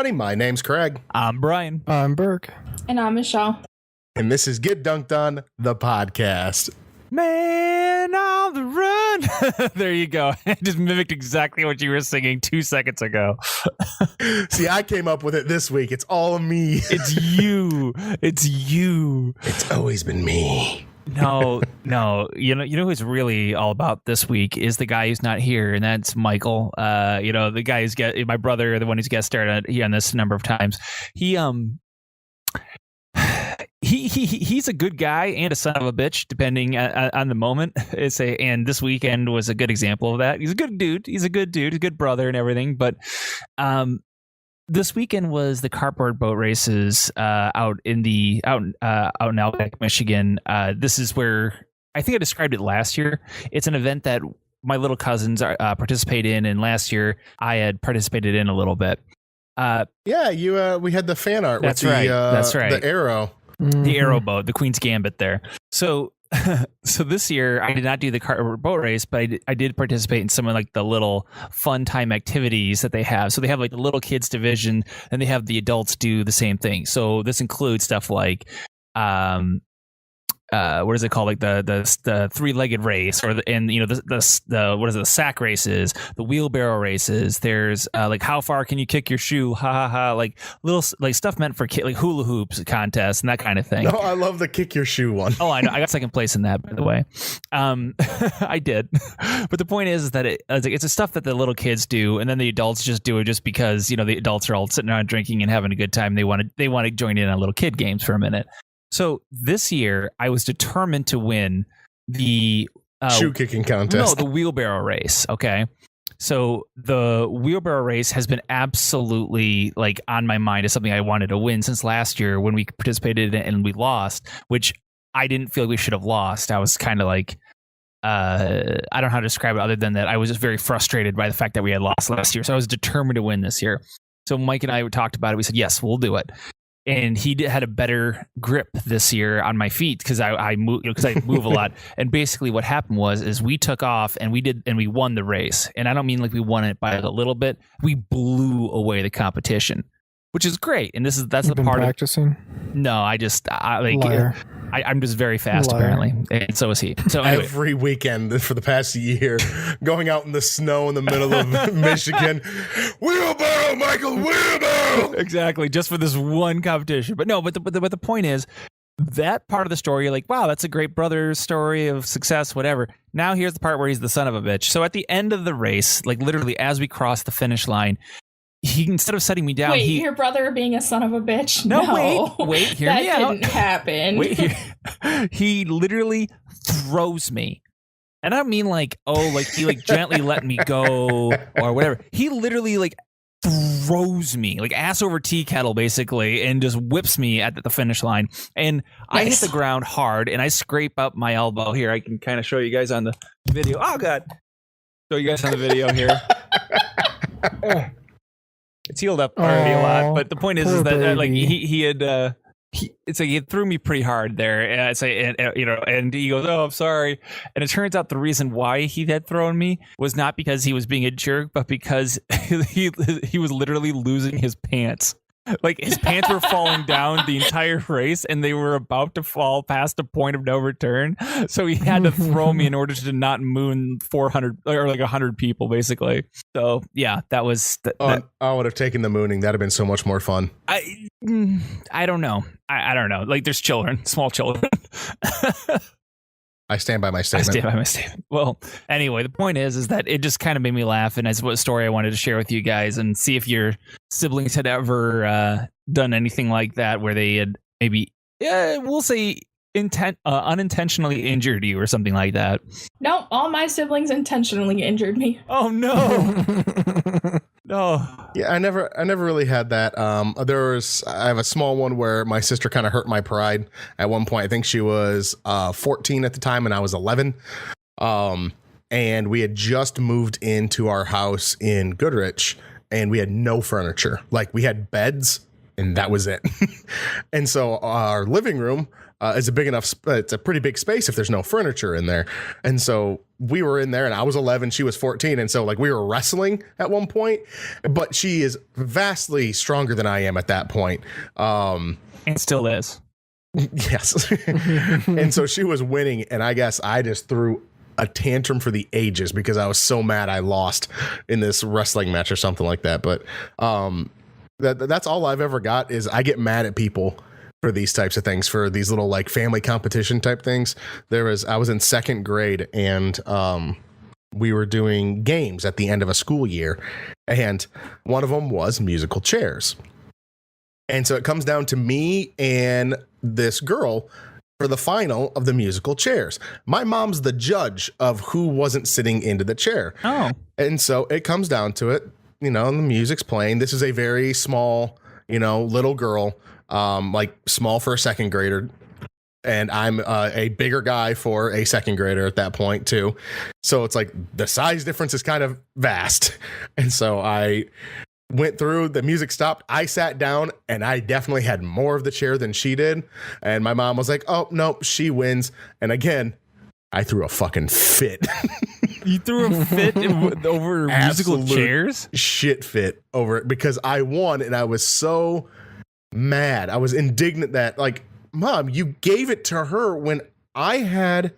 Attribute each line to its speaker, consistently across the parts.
Speaker 1: everybody. My name's Craig.
Speaker 2: I'm Brian.
Speaker 3: I'm Burke.
Speaker 4: And I'm Michelle.
Speaker 1: And this is Get Dunked On, the podcast.
Speaker 2: Man on the run. There you go. I just mimicked exactly what you were singing 2 seconds ago.
Speaker 1: See, I came up with it this week. It's all me.
Speaker 2: It's you. It's you.
Speaker 1: It's always been me.
Speaker 2: No. You know who's really all about this week is the guy who's not here, and that's Michael. The guy who's my brother, the one who's guest starred on this a number of times. He's a good guy and a son of a bitch, depending on the moment. And this weekend was a good example of that. He's a good dude. He's a good brother and everything. But this weekend was the cardboard boat races out in Outback, Michigan. This is where I think I described it last year. It's an event that my little cousins participate in, and last year I had participated in a little bit.
Speaker 1: We had the fan art.
Speaker 2: That's
Speaker 1: with
Speaker 2: right.
Speaker 1: That's
Speaker 2: right.
Speaker 1: The arrow.
Speaker 2: The arrow boat, the Queen's Gambit there. So this year I did not do the cardboard boat race, but I did participate in some of like the little fun time activities that they have. So they have like the little kids division, and they have the adults do the same thing. So this includes stuff like what is it called? Like the three-legged race, or the sack races, the wheelbarrow races. There's like how far can you kick your shoe? Ha ha ha! Like little like stuff meant for like hula hoops contests and that kind of thing.
Speaker 1: No, I love the kick your shoe one.
Speaker 2: Oh, I know. I got second place in that, by the way. I did. But the point is that it's the stuff that the little kids do, and then the adults just do it just because the adults are all sitting around drinking and having a good time. They want to join in on little kid games for a minute. So this year, I was determined to win the
Speaker 1: shoe kicking contest.
Speaker 2: No, the wheelbarrow race. Okay. So the wheelbarrow race has been absolutely like on my mind as something I wanted to win since last year when we participated in it and we lost, which I didn't feel we should have lost. I was kind of like, I don't know how to describe it other than that I was just very frustrated by the fact that we had lost last year. So I was determined to win this year. So Mike and I talked about it. We said, yes, we'll do it. And he had a better grip this year on my feet because I move a lot. And basically, what happened was we took off and we won the race. And I don't mean like we won it by a little bit. We blew away the competition, which is great. And that's the part
Speaker 3: practicing.
Speaker 2: No, I'm just very fast
Speaker 3: Liar.
Speaker 2: apparently, and so is he. So anyway.
Speaker 1: Every weekend for the past year, going out in the snow in the middle of Michigan, wheelbarrow, Michael, wheelbarrow.
Speaker 2: Exactly, just for this one competition. But no, but the point is that part of the story. You're like, wow, that's a great brother story of success, whatever. Now here's the part where he's the son of a bitch. So at the end of the race, like literally as we cross the finish line, he, instead of setting me down,
Speaker 4: your brother being a son of a bitch.
Speaker 2: No, wait, hear me out.
Speaker 4: That didn't happen.
Speaker 2: Wait, he literally throws me. And I don't mean like he like gently let me go or whatever. He literally like throws me like ass over tea kettle basically and just whips me at the finish line. And I hit the ground hard and I scrape up my elbow here. I can kind of show you guys on the video. Oh God. Show you guys on the video here. It's healed up already a lot, but the point is that like he had he threw me pretty hard there, and he goes, "Oh, I'm sorry," and it turns out the reason why he had thrown me was not because he was being a jerk, but because he was literally losing his pants. Like his pants were falling down the entire race, and they were about to fall past a point of no return. So he had to throw me in order to not moon 400 or like 100 people, basically. So yeah, that was.
Speaker 1: I would have taken the mooning. That'd have been so much more fun.
Speaker 2: I don't know. I don't know. Like there's children, small children.
Speaker 1: I stand by my statement.
Speaker 2: Well, anyway, the point is that it just kind of made me laugh, and that's what story I wanted to share with you guys and see if your siblings had ever done anything like that where they had maybe, we'll say, unintentionally injured you or something like that.
Speaker 4: No, all my siblings intentionally injured me.
Speaker 2: Oh no. No.
Speaker 1: Yeah, I never really had that. I have a small one where my sister kind of hurt my pride at one point. I think she was 14 at the time and I was 11. And we had just moved into our house in Goodrich and we had no furniture. Like we had beds and that was it. And so our living room, is a big enough. It's a pretty big space if there's no furniture in there. And so we were in there, and I was 11, she was 14, and so like we were wrestling at one point. But she is vastly stronger than I am at that point.
Speaker 2: And still is.
Speaker 1: Yes. And so she was winning, and I guess I just threw a tantrum for the ages because I was so mad I lost in this wrestling match or something like that. But that's all I've ever got is I get mad at people for these types of things, for these little like family competition type things. I was in second grade, and we were doing games at the end of a school year, and one of them was musical chairs. And so it comes down to me and this girl for the final of the musical chairs. My mom's the judge of who wasn't sitting into the chair.
Speaker 2: Oh.
Speaker 1: And so it comes down to it, you know, and the music's playing. This is a very small, you know, little girl, like small for a second grader. And I'm a bigger guy for a second grader at that point too. So it's like the size difference is kind of vast. And so I went through, the music stopped, I sat down, and I definitely had more of the chair than she did. And my mom was like, oh, no, she wins. And again, I threw a fucking fit.
Speaker 2: You threw a fit over musical chairs?
Speaker 1: Shit fit over it because I won, and I was so mad. I was indignant that, like, Mom, you gave it to her when I had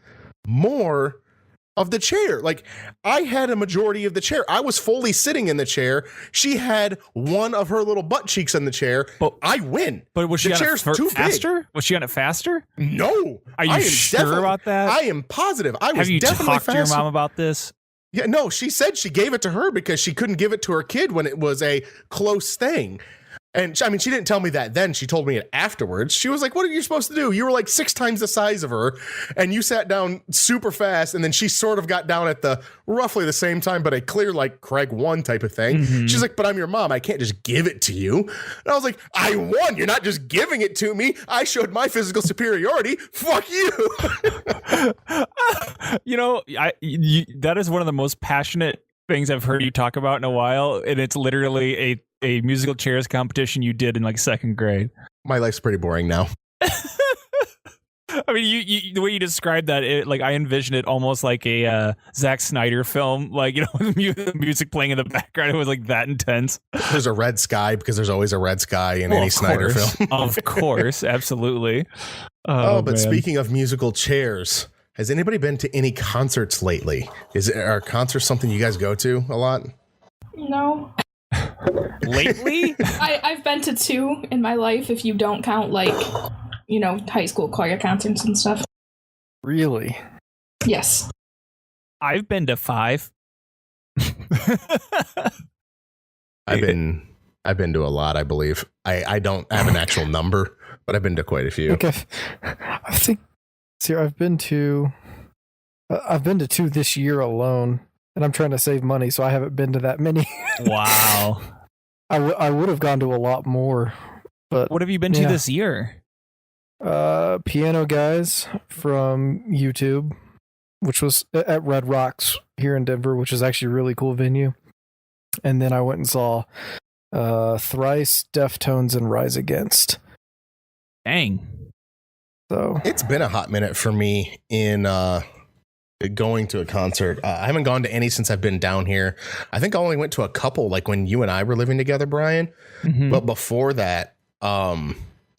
Speaker 1: more of the chair. Like, I had a majority of the chair. I was fully sitting in the chair. She had one of her little butt cheeks in the chair. But I win.
Speaker 2: But was she
Speaker 1: the
Speaker 2: on
Speaker 1: chair's
Speaker 2: it
Speaker 1: too
Speaker 2: faster?
Speaker 1: big.
Speaker 2: Was she on it faster?
Speaker 1: No.
Speaker 2: Are you sure about that?
Speaker 1: I am positive. I was
Speaker 2: Have you
Speaker 1: definitely
Speaker 2: talked
Speaker 1: faster.
Speaker 2: to your mom about this?
Speaker 1: Yeah, no, she said she gave it to her because she couldn't give it to her kid when it was a close thing. And I mean, she didn't tell me that then. She told me it afterwards. She was like, what are you supposed to do? You were like 6 times the size of her, and you sat down super fast. And then she sort of got down at the roughly the same time, but a clear like Craig won type of thing.
Speaker 2: Mm-hmm.
Speaker 1: She's like, but I'm your mom. I can't just give it to you. And I was like, I won. You're not just giving it to me. I showed my physical superiority. Fuck you.
Speaker 2: You know, that is one of the most passionate things I've heard you talk about in a while. And it's literally a musical chairs competition you did in like second grade.
Speaker 1: My life's pretty boring now.
Speaker 2: I mean, you the way you described that, like I envision it almost like a Zack Snyder film, like, you know, the music playing in the background. It was like that intense.
Speaker 1: There's a red sky because there's always a red sky in any Snyder film.
Speaker 2: Of course, absolutely.
Speaker 1: But man. Speaking of musical chairs, has anybody been to any concerts lately? Are concerts something you guys go to a lot?
Speaker 4: No.
Speaker 2: Lately?
Speaker 4: I've been to 2 in my life, if you don't count, like, you know, high school choir concerts and stuff.
Speaker 3: Really?
Speaker 4: Yes.
Speaker 2: I've been to 5.
Speaker 1: I've been to a lot, I believe. I don't have an actual number, but I've been to quite a few.
Speaker 3: Okay. I think I've been to 2 this year alone, and I'm trying to save money, so I haven't been to that many.
Speaker 2: Wow.
Speaker 3: I would have gone to a lot more, but
Speaker 2: what have you been to this year?
Speaker 3: Piano Guys from YouTube, which was at Red Rocks here in Denver, which is actually a really cool venue. And then I went and saw Thrice, Deftones, and Rise Against.
Speaker 2: Dang.
Speaker 3: So
Speaker 1: it's been a hot minute for me in going to a concert. I haven't gone to any since I've been down here. I think I only went to a couple, like when you and I were living together, Brian.
Speaker 2: Mm-hmm.
Speaker 1: But before that, man,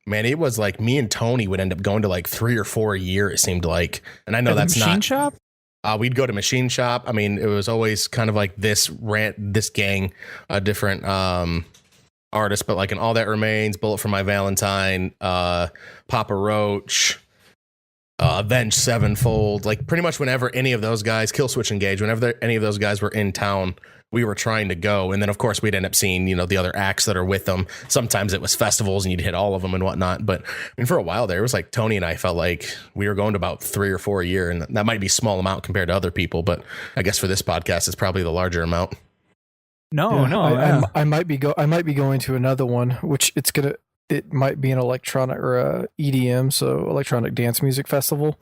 Speaker 1: it was like me and Tony would end up going to like 3 or 4 a year, it seemed like. And I know
Speaker 2: At
Speaker 1: that's
Speaker 2: the Machine
Speaker 1: not
Speaker 2: Shop?
Speaker 1: We'd go to Machine Shop. I mean, it was always kind of like this gang, different artists, but like an All That Remains, Bullet for My Valentine, Papa Roach, Avenged Sevenfold, like pretty much whenever any of those guys, Killswitch Engage, whenever any of those guys were in town, we were trying to go. And then of course we'd end up seeing, you know, the other acts that are with them. Sometimes it was festivals and you'd hit all of them and whatnot. But I mean, for a while there, it was like Tony and I felt like we were going to about 3 or 4 a year, and that might be a small amount compared to other people, but I guess for this podcast, it's probably the larger amount.
Speaker 3: I might be going to another one, which it might be an electronic or a EDM, so electronic dance music festival.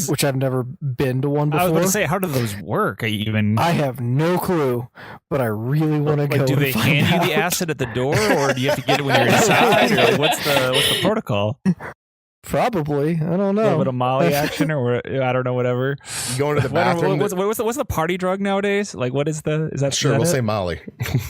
Speaker 3: Which I've never been to one before.
Speaker 2: I was going to say, how do those work?
Speaker 3: I have no clue, but I really want to go.
Speaker 2: Do they hand you the acid at the door, or do you have to get it when you're inside? Or like, what's the protocol?
Speaker 3: Probably. I don't
Speaker 2: A little
Speaker 3: know.
Speaker 2: bit of Molly action, or I don't know, whatever.
Speaker 1: You go into the bathroom.
Speaker 2: What's the party drug nowadays? Like, what is the? Is that
Speaker 1: Sure,
Speaker 2: is that
Speaker 1: we'll
Speaker 2: it?
Speaker 1: say Molly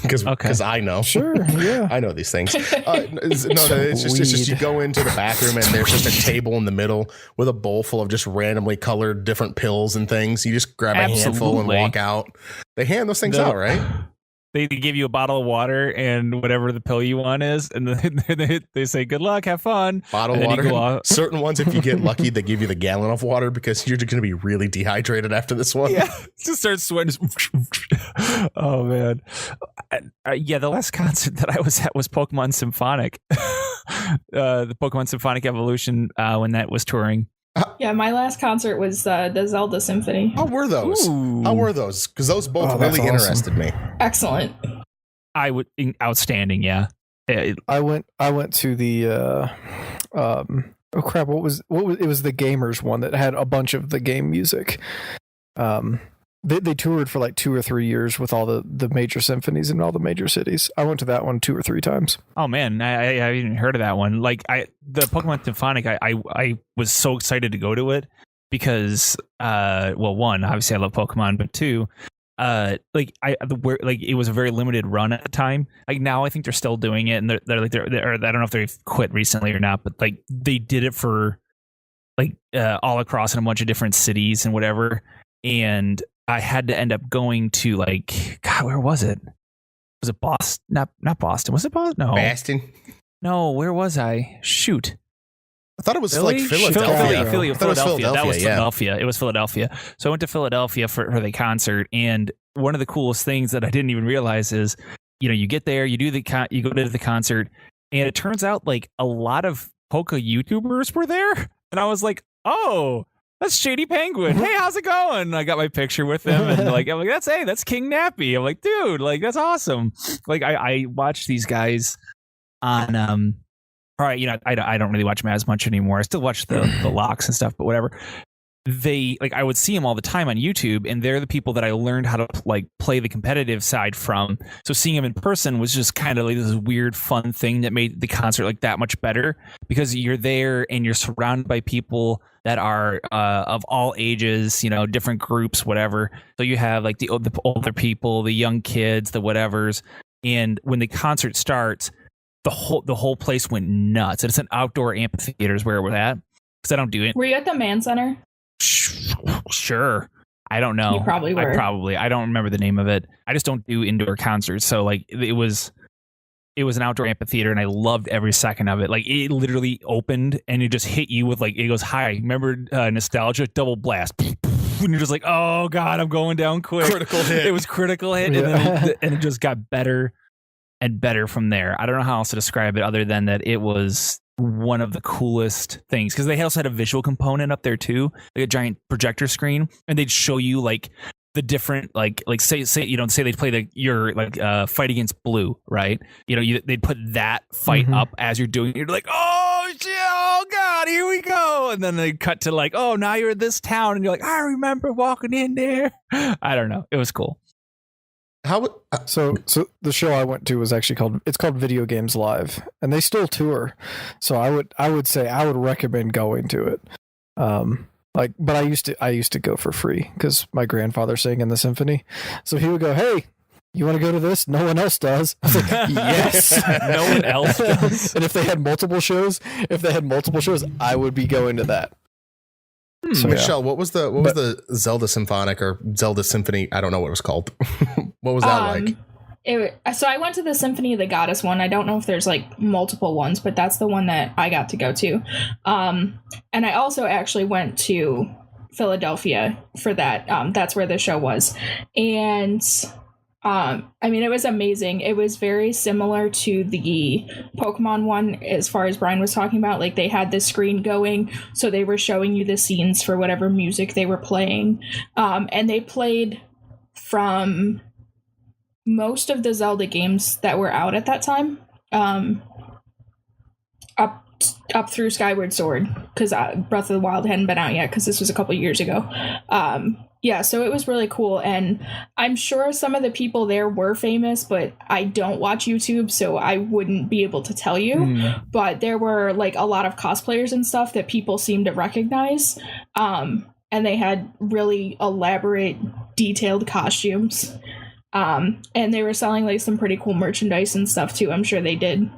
Speaker 1: because I know.
Speaker 3: Sure. Yeah.
Speaker 1: I know these things. It's just you go into the bathroom and there's just a table in the middle with a bowl full of just randomly colored different pills and things. You just grab a handful and
Speaker 2: Absolutely.
Speaker 1: walk out. They hand those things
Speaker 2: No.
Speaker 1: out, right?
Speaker 2: They give you a bottle of water and whatever the pill you want is, and then they say, "Good luck, have fun."
Speaker 1: Bottle
Speaker 2: And then you
Speaker 1: water.
Speaker 2: go out.
Speaker 1: Certain ones, if you get lucky, they give you the gallon of water because you're going to be really dehydrated after this one.
Speaker 2: Yeah, just start sweating. Oh man, yeah. The last concert that I was at was Pokemon Symphonic, the Pokemon Symphonic Evolution when that was touring.
Speaker 4: Yeah, my last concert was the Zelda Symphony.
Speaker 1: How were those?
Speaker 2: Ooh.
Speaker 1: How were those? Because those both
Speaker 3: Oh, that's
Speaker 1: really
Speaker 3: awesome.
Speaker 1: interested me.
Speaker 4: Excellent.
Speaker 2: I would outstanding. Yeah.
Speaker 3: I went to the oh crap, what was it was the Gamers one that had a bunch of the game music. They toured for like 2 or 3 years with all the major symphonies in all the major cities. I went to that one 2 or 3 times.
Speaker 2: Oh man, I haven't even heard of that one. Like the Pokemon Symphonic, I was so excited to go to it because well, one, obviously I love Pokemon, but two, it was a very limited run at the time. Like now I think they're still doing it, and they're I don't know if they've quit recently or not, but like they did it for like all across in a bunch of different cities and whatever. And I had to end up going to like, God, where was it? Was it Boston? Not Boston. Was it Boston? No.
Speaker 1: Bastion.
Speaker 2: No, where was I? Shoot.
Speaker 1: I thought it was
Speaker 2: Philly?
Speaker 1: like Philadelphia.
Speaker 2: Philly,
Speaker 1: I thought it was
Speaker 2: Philadelphia. That was
Speaker 1: yeah.
Speaker 2: Philadelphia. It was Philadelphia. So I went to Philadelphia for the concert, and one of the coolest things that I didn't even realize is, you get there, you go to the concert, and it turns out like a lot of Poke YouTubers were there, and I was like, oh. That's Shady Penguin. Hey, how's it going? I got my picture with him, and I'm like, that's King Nappy. I'm like, dude, like that's awesome. Like I watch these guys on all right, I don't really watch them as much anymore. I still watch the locks and stuff, but whatever. They I would see them all the time on YouTube, and they're the people that I learned how to like play the competitive side from. So seeing them in person was just kind of like this weird, fun thing that made the concert like that much better because you're there and you're surrounded by people that are of all ages, different groups, whatever. So you have like the older people, the young kids, the whatevers, and when the concert starts, the whole place went nuts. And it's an outdoor amphitheater is where we're at because I don't do it.
Speaker 4: Were you at the Mann Center?
Speaker 2: Sure. I don't know.
Speaker 4: You probably were.
Speaker 2: I don't remember the name of it. I just don't do indoor concerts. So like it was an outdoor amphitheater, and I loved every second of it. Like it literally opened and it just hit you with like, it goes, hi, remember Nostalgia? Double blast. And you're just like, oh God, I'm going down quick.
Speaker 1: Critical hit.
Speaker 2: It was critical hit.
Speaker 3: Yeah.
Speaker 2: And it just got better and better from there. I don't know how else to describe it other than that it was one of the coolest things because they also had a visual component up there too, like a giant projector screen, and they'd show you like the different like say they'd play your fight against Blue, right? They'd put that fight up as you're doing it. You're like, oh shit, oh God, here we go, and then they cut to like, oh, now you're in this town, and you're like, I remember walking in there. I don't know, it was cool.
Speaker 1: How?
Speaker 3: So the show I went to was actually called Video Games Live, and they still tour. So I would say I would recommend going to it. But I used to go for free because my grandfather sang in the symphony, so he would go, "Hey, you want to go to this? No one else does." I was like, "Yes,
Speaker 2: No one else does.
Speaker 3: And if they had multiple shows, I would be going to that.
Speaker 1: So
Speaker 3: Yeah.
Speaker 1: Michelle, what was the Zelda Symphonic or Zelda Symphony? I don't know what it was called. What was that like?
Speaker 4: So I went to the Symphony of the Goddess one. I don't know if there's like multiple ones, but that's the one that I got to go to. And I also actually went to Philadelphia for that. That's where the show was. And it was amazing. It was very similar to the Pokemon one as far as Brian was talking about. Like they had the screen going, so they were showing you the scenes for whatever music they were playing. And they played from most of the Zelda games that were out at that time, up through Skyward Sword, because Breath of the Wild hadn't been out yet, because this was a couple years ago. Yeah, so it was really cool, and I'm sure some of the people there were famous, but I don't watch YouTube, so I wouldn't be able to tell you. But there were like a lot of cosplayers and stuff that people seemed to recognize, and they had really elaborate, detailed costumes, and they were selling like some pretty cool merchandise and stuff too. I'm sure they did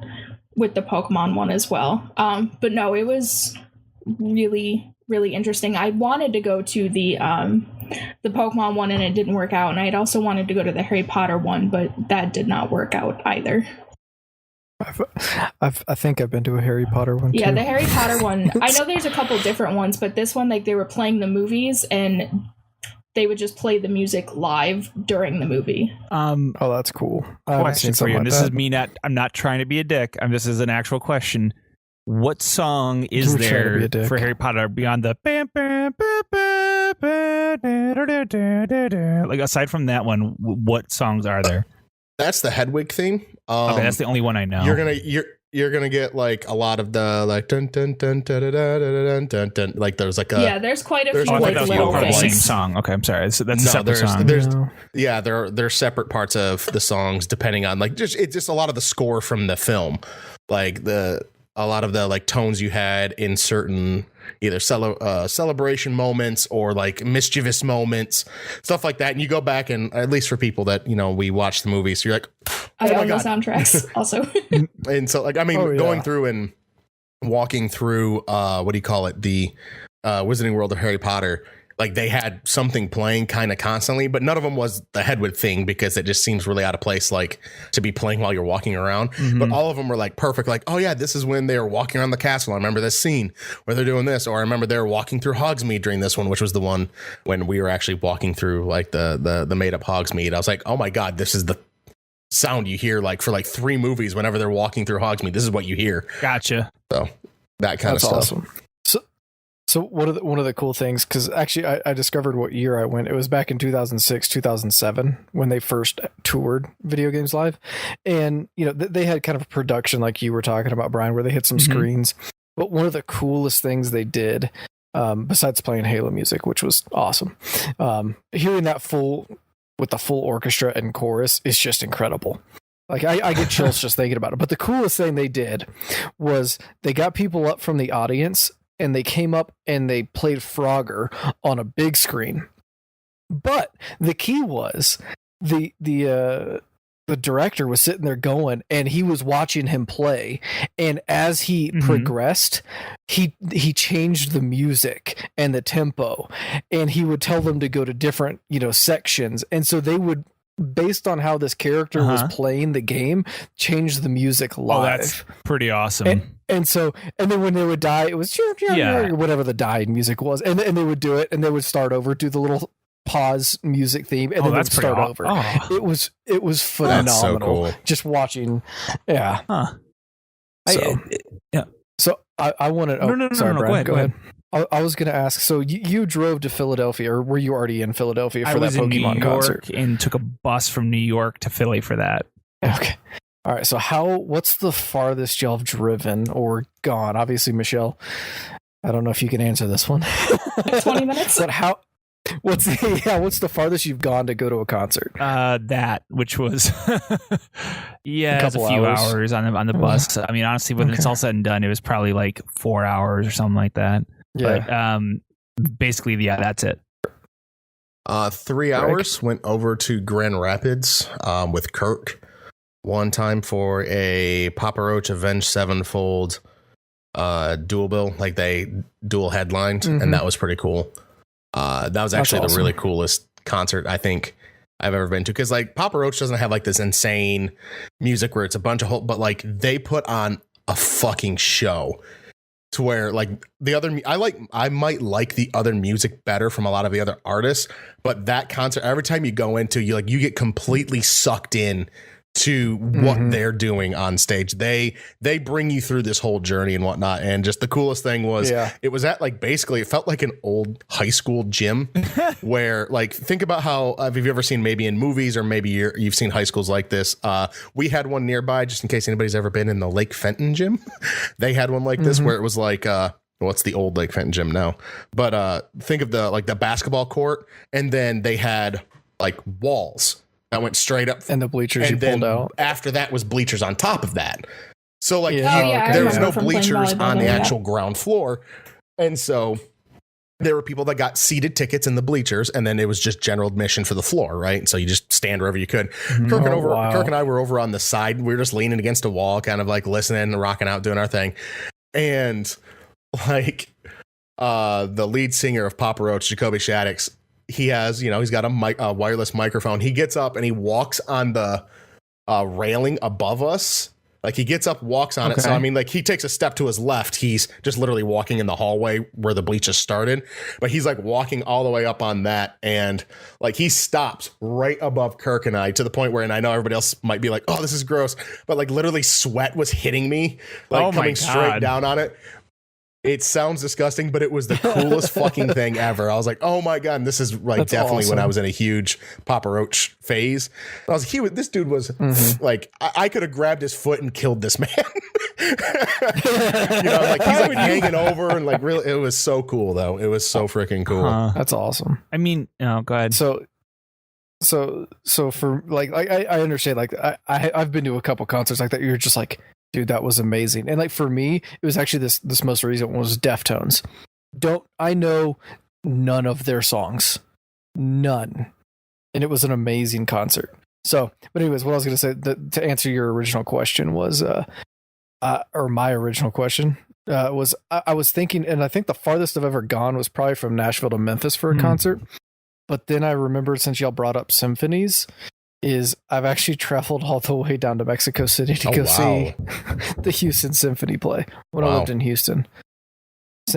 Speaker 4: with the Pokemon one as well. But no, it was really, really interesting. I wanted to go to the Pokemon one and it didn't work out, and I'd also wanted to go to the Harry Potter one, but that did not work out either.
Speaker 3: I think I've been to a Harry Potter one too.
Speaker 4: Yeah, the Harry Potter one, I know there's a couple different ones, but this one, like, they were playing the movies and they would just play the music live during the movie.
Speaker 3: Oh, that's cool. I haven't
Speaker 2: Question
Speaker 3: seen
Speaker 2: for you,
Speaker 3: something
Speaker 2: and
Speaker 3: like
Speaker 2: this
Speaker 3: that.
Speaker 2: is me not. I'm not trying to be a dick. This is an actual question. What song is
Speaker 3: You were trying to be a
Speaker 2: there
Speaker 3: dick.
Speaker 2: for Harry Potter beyond the like aside from that one? What songs are there?
Speaker 1: That's the Hedwig theme.
Speaker 2: Okay, that's the only one I know.
Speaker 1: You're gonna get like a lot of the like dun dun dun dun dun dun dun dun dun. Like there's like a
Speaker 4: Yeah, there's quite a
Speaker 1: there's
Speaker 4: few
Speaker 2: I
Speaker 1: quite
Speaker 2: thought
Speaker 4: like
Speaker 2: that was
Speaker 4: little
Speaker 2: part of the same
Speaker 4: things.
Speaker 2: song. Okay, I'm sorry. That's a
Speaker 1: No,
Speaker 2: separate song.
Speaker 1: there's
Speaker 3: No.
Speaker 1: yeah, they're separate parts of the songs depending on like it's just a lot of the score from the film, like a lot of the like tones you had in certain either celebration moments or like mischievous moments, stuff like that. And you go back and at least for people that we watch the movie, so you're like,
Speaker 4: I
Speaker 1: oh my
Speaker 4: own the
Speaker 1: God.
Speaker 4: soundtracks also.
Speaker 1: And so like I mean
Speaker 3: Oh, yeah.
Speaker 1: going through and walking through what do you call it, the Wizarding World of Harry Potter, like they had something playing kind of constantly, but none of them was the Hedwig thing because it just seems really out of place, like to be playing while you're walking around. But all of them were like perfect, like, oh yeah, this is when they were walking around the castle. I remember this scene where they're doing this, or I remember they were walking through Hogsmeade during this one, which was the one when we were actually walking through like the made up Hogsmeade. I was like, oh my God, this is the sound you hear like for like 3 movies whenever they're walking through Hogsmeade. This is what you hear.
Speaker 2: Gotcha.
Speaker 1: So that kind
Speaker 3: That's
Speaker 1: of stuff.
Speaker 3: awesome. So one of the cool things, because actually I discovered what year I went. It was back in 2006, 2007 when they first toured Video Games Live, and they had kind of a production like you were talking about, Brian, where they hit some screens. But one of the coolest things they did, besides playing Halo music, which was awesome, hearing that with the full orchestra and chorus is just incredible. Like I get chills just thinking about it. But the coolest thing they did was they got people up from the audience and they came up and they played Frogger on a big screen. But the key was the director was sitting there going, and he was watching him play. And as he progressed, he changed the music and the tempo, and he would tell them to go to different sections. And so they would, based on how this character was playing the game, change the music live.
Speaker 2: Oh, that's pretty awesome.
Speaker 3: And then when they would die, it was or whatever the dying music was, and they would do it, and they would start over, do the little pause music theme, and then
Speaker 2: that's
Speaker 3: they'd start
Speaker 2: pretty
Speaker 3: over.
Speaker 2: Oh.
Speaker 3: It was phenomenal.
Speaker 1: That's so cool.
Speaker 3: Just watching, yeah.
Speaker 2: Huh.
Speaker 3: So I wanted. Oh,
Speaker 2: No,
Speaker 3: sorry,
Speaker 2: no,
Speaker 3: Brian,
Speaker 2: go ahead.
Speaker 3: I was going to ask. So you drove to Philadelphia, or were you already in Philadelphia for
Speaker 2: I was
Speaker 3: that
Speaker 2: in New
Speaker 3: Pokemon
Speaker 2: York
Speaker 3: concert?
Speaker 2: and took a bus from New York to Philly for that.
Speaker 3: Okay. All right. So what's the farthest y'all have driven or gone? Obviously, Michelle, I don't know if you can answer this one.
Speaker 4: 20 minutes?
Speaker 3: But what's the farthest you've gone to go to a concert?
Speaker 2: That, which was it's a
Speaker 3: couple
Speaker 2: few
Speaker 3: hours.
Speaker 2: hours on the bus. I mean, honestly, when it's all said and done, it was probably like 4 hours or something like that.
Speaker 3: Yeah.
Speaker 2: But basically, that's it.
Speaker 1: 3 hours, went over to Grand Rapids with Kirk one time for a Papa Roach Avenged Sevenfold dual bill, like they dual headlined, and that was pretty cool. That was actually the really coolest concert I think I've ever been to, because like Papa Roach doesn't have like this insane music where it's a bunch of but like they put on a fucking show to where like the other I might like the other music better from a lot of the other artists, but that concert, every time you go into, you get completely sucked in to what they're doing on stage. They bring you through this whole journey and whatnot. And just the coolest thing was it was at like, basically it felt like an old high school gym where like, think about how have you ever seen maybe in movies or maybe you've seen high schools like this. We had one nearby just in case anybody's ever been in the Lake Fenton gym. They had one like this where it was like what's the old Lake Fenton gym now, but think of the basketball court, and then they had like walls that went straight up,
Speaker 3: And the bleachers you
Speaker 1: then
Speaker 3: pulled out.
Speaker 1: after that was bleachers on top of that. So like
Speaker 3: Yeah.
Speaker 4: Oh, yeah, I
Speaker 1: there was
Speaker 4: remember
Speaker 1: no
Speaker 4: from playing
Speaker 1: bleachers
Speaker 4: volleyball
Speaker 1: on the
Speaker 4: doing that.
Speaker 1: actual ground floor, and so there were people that got seated tickets in the bleachers, and then it was just general admission for the floor, right? So you just stand wherever you could. Kirk and I were over on the side. We were just leaning against a wall, kind of like listening and rocking out, doing our thing. And like the lead singer of Papa Roach, Jacoby Shaddix, he has, he's got a wireless microphone. He gets up and he walks on the railing above us. Like he gets up, walks on it. So, I mean, like he takes a step to his left. He's just literally walking in the hallway where the bleachers started. But he's like walking all the way up on that. And like he stops right above Kirk and I, to the point where, and I know everybody else might be like, oh, this is gross. But like literally sweat was hitting me, like
Speaker 2: Oh my
Speaker 1: coming straight
Speaker 2: God.
Speaker 1: down on it. It sounds disgusting, but it was the coolest fucking thing ever. I was like, oh my God. And this is like
Speaker 3: That's
Speaker 1: definitely when
Speaker 3: awesome.
Speaker 1: I was in a huge Papa Roach phase. I was this dude was like, I could have grabbed his foot and killed this man. Like he's like hanging over and like really, it was so cool though. It was so freaking cool.
Speaker 3: That's awesome.
Speaker 2: I mean, go ahead.
Speaker 3: So for like I understand, like I've been to a couple concerts like that. You're just like, dude, that was amazing. And like for me, it was actually this most recent one was Deftones. I know none of their songs, none, and it was an amazing concert. So, but anyways, what I was going to say to answer your original question was, or my original question was, I was thinking, and I think the farthest I've ever gone was probably from Nashville to Memphis for a concert. But then I remembered, since y'all brought up symphonies, is I've actually traveled all the way down to Mexico City to go see the Houston Symphony play when I lived in Houston.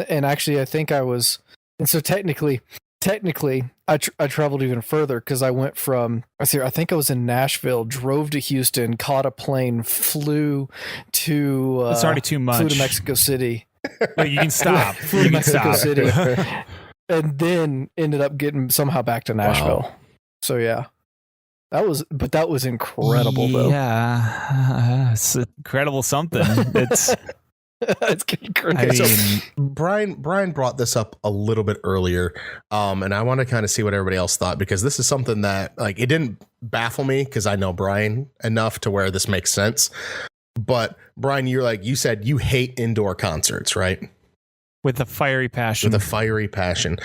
Speaker 3: And actually, I think I was, and so technically, I traveled even further, because I went from, I think I was in Nashville, drove to Houston, caught a plane, flew to,
Speaker 2: It's already too much.
Speaker 3: flew to Mexico City.
Speaker 2: But you can stop.
Speaker 3: Flew
Speaker 2: You
Speaker 3: to
Speaker 2: can
Speaker 3: Mexico
Speaker 2: stop.
Speaker 3: City. And then ended up getting somehow back to Nashville. So yeah. That was incredible though.
Speaker 2: Yeah, it's incredible something. It's
Speaker 3: It's getting crazy.
Speaker 2: I mean,
Speaker 1: So Brian brought this up a little bit earlier, and I want to kind of see what everybody else thought, because this is something that like it didn't baffle me because I know Brian enough to where this makes sense. But Brian, you said you hate indoor concerts, right?
Speaker 2: with a fiery passion.
Speaker 1: With a fiery passion.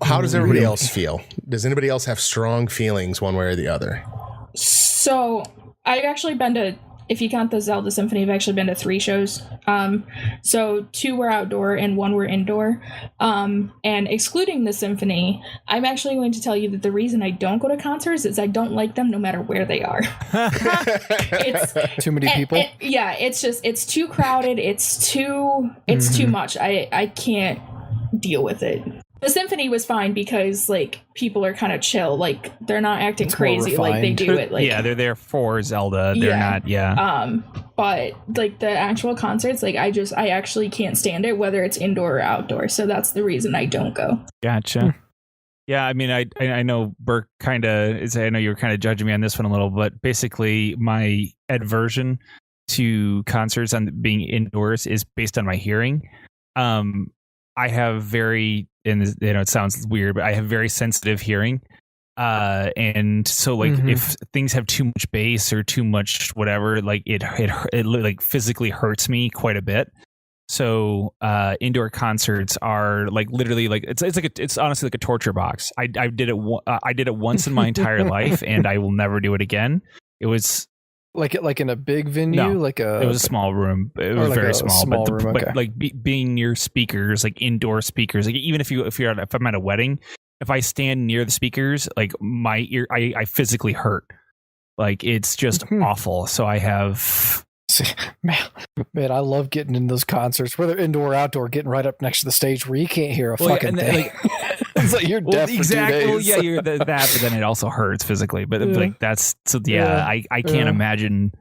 Speaker 1: How does everybody else feel? Does anybody else have strong feelings one way or the other?
Speaker 4: So I've actually been to, if you count the Zelda Symphony, I've actually been to 3 shows. So 2 were outdoor and 1 were indoor. And excluding the symphony, I'm actually going to tell you that the reason I don't go to concerts is I don't like them no matter where they are. It's
Speaker 3: Too many people.
Speaker 4: yeah, it's too crowded. It's too much. I can't deal with it. The symphony was fine because like people are kind of chill, like they're not acting
Speaker 3: It's more
Speaker 4: crazy, like they
Speaker 3: refined.
Speaker 4: do it. Like
Speaker 2: yeah, they're there for Zelda. They're
Speaker 4: Yeah.
Speaker 2: not. Yeah.
Speaker 4: But like the actual concerts, like I actually can't stand it, whether it's indoor or outdoor. So that's the reason I don't go.
Speaker 2: Gotcha. Yeah, I mean, I know Burke kind of is. I know you were kind of judging me on this one a little, but basically, my aversion to concerts and being indoors is based on my hearing. I have very, and it sounds weird, but I have very sensitive hearing. And so like if things have too much bass or too much whatever, like it like physically hurts me quite a bit. So indoor concerts are like literally like it's honestly like a torture box. I did it once in my entire life, and I will never do it again. It was
Speaker 3: like in a big venue,
Speaker 2: No,
Speaker 3: like a.
Speaker 2: it was a small room. It
Speaker 3: Or
Speaker 2: was
Speaker 3: like
Speaker 2: very
Speaker 3: a
Speaker 2: small,
Speaker 3: small
Speaker 2: but
Speaker 3: room, okay.
Speaker 2: but like being near speakers, like indoor speakers, like even if I'm at a wedding, if I stand near the speakers, like my ear, I physically hurt. Like it's just awful. So I have.
Speaker 3: Man, I love getting in those concerts, whether indoor or outdoor, getting right up next to the stage where you can't hear a
Speaker 2: Well,
Speaker 3: fucking
Speaker 2: and
Speaker 3: thing.
Speaker 2: like-
Speaker 3: It's like you're deaf
Speaker 2: exactly.
Speaker 3: for 2
Speaker 2: Well,
Speaker 3: days.
Speaker 2: yeah, you're that, but then it also hurts physically. But
Speaker 3: Yeah.
Speaker 2: like that's so. Yeah,
Speaker 3: Yeah.
Speaker 2: I can't
Speaker 3: Yeah.
Speaker 2: imagine.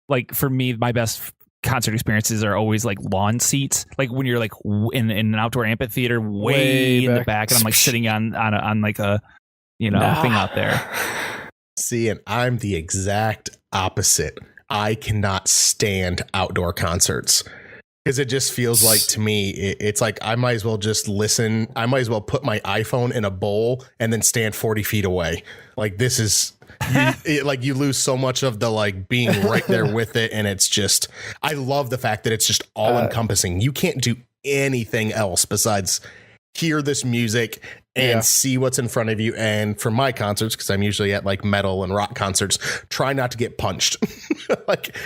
Speaker 2: Like for me, my best concert experiences are always like lawn seats. Like when you're like in an outdoor amphitheater, way in the back, and I'm like sitting on like a thing out there.
Speaker 1: See, and I'm the exact opposite. I cannot stand outdoor concerts. Because it just feels like, to me, it's like I might as well just listen. I might as well put my iPhone in a bowl and then stand 40 feet away. Like, this is like you lose so much of the like being right there with it. And it's just, I love the fact that it's just all encompassing. You can't do anything else besides hear this music and see what's in front of you. And for my concerts, because I'm usually at like metal and rock concerts, try not to get punched. like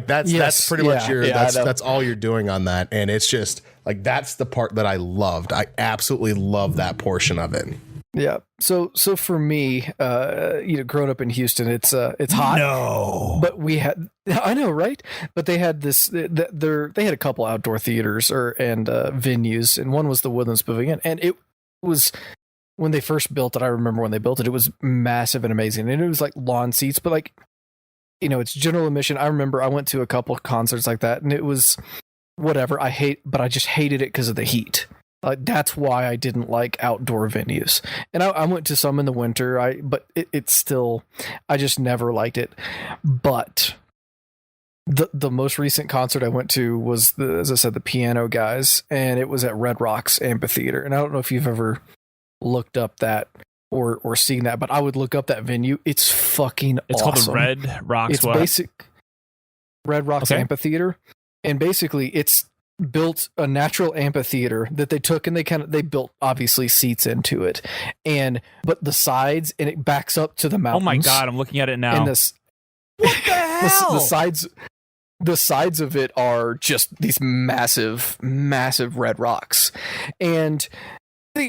Speaker 1: that's pretty much that's all you're doing on that. And it's just like, that's the part that I loved. I absolutely love that portion of it.
Speaker 3: Yeah. So for me, growing up in Houston, it's hot.
Speaker 2: No.
Speaker 3: But I know, right? But they had they had a couple outdoor theaters and venues, and one was the Woodlands Pavilion, and it was, when they first built it, I remember when they built it, it was massive and amazing, and it was like lawn seats, but like, it's general admission. I remember I went to a couple concerts like that, and it was whatever. But I just hated it because of the heat. That's why I didn't like outdoor venues. And I went to some in the winter, but it's still, I just never liked it. But the most recent concert I went to was, as I said, the Piano Guys, and it was at Red Rocks Amphitheater. And I don't know if you've ever looked up that or seen that, but I would look up that venue. It's fucking
Speaker 2: It's
Speaker 3: awesome.
Speaker 2: called the Red Rocks.
Speaker 3: It's basic Red Rocks Amphitheater. And basically it's built a natural amphitheater that they took, and they built obviously seats into it, but the sides, and it backs up to the mountains.
Speaker 2: Oh my God, I'm looking at it now.
Speaker 3: And this,
Speaker 2: what the hell?
Speaker 3: the sides of it are just these massive red rocks. And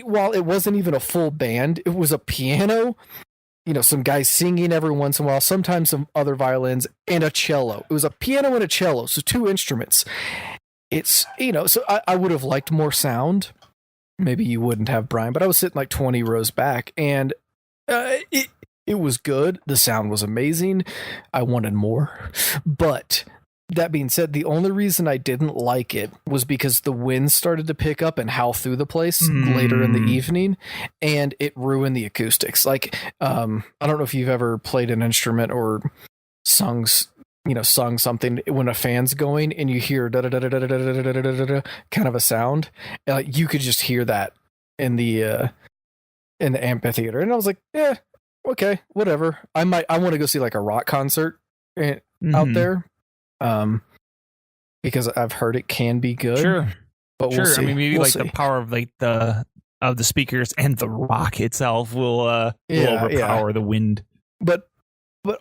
Speaker 3: while it wasn't even a full band, it was a piano, some guys singing every once in a while, sometimes some other violins, and a cello. It was a piano and a cello, so 2 instruments. It's, so I would have liked more sound. Maybe you wouldn't have, Brian, but I was sitting like 20 rows back, and it was good. The sound was amazing. I wanted more. But that being said, the only reason I didn't like it was because the wind started to pick up and howl through the place later in the evening, and it ruined the acoustics. Like, I don't know if you've ever played an instrument or sung something when a fan's going and you hear kind of a sound, and like you could just hear that in the amphitheater. And I was like, yeah, okay, whatever. I want to go see like a rock concert out there, because I've heard it can be good.
Speaker 2: Sure,
Speaker 3: but we'll see.
Speaker 2: I mean, maybe
Speaker 3: we'll
Speaker 2: like
Speaker 3: see.
Speaker 2: the power of like the speakers and the rock itself will overpower the wind.
Speaker 3: But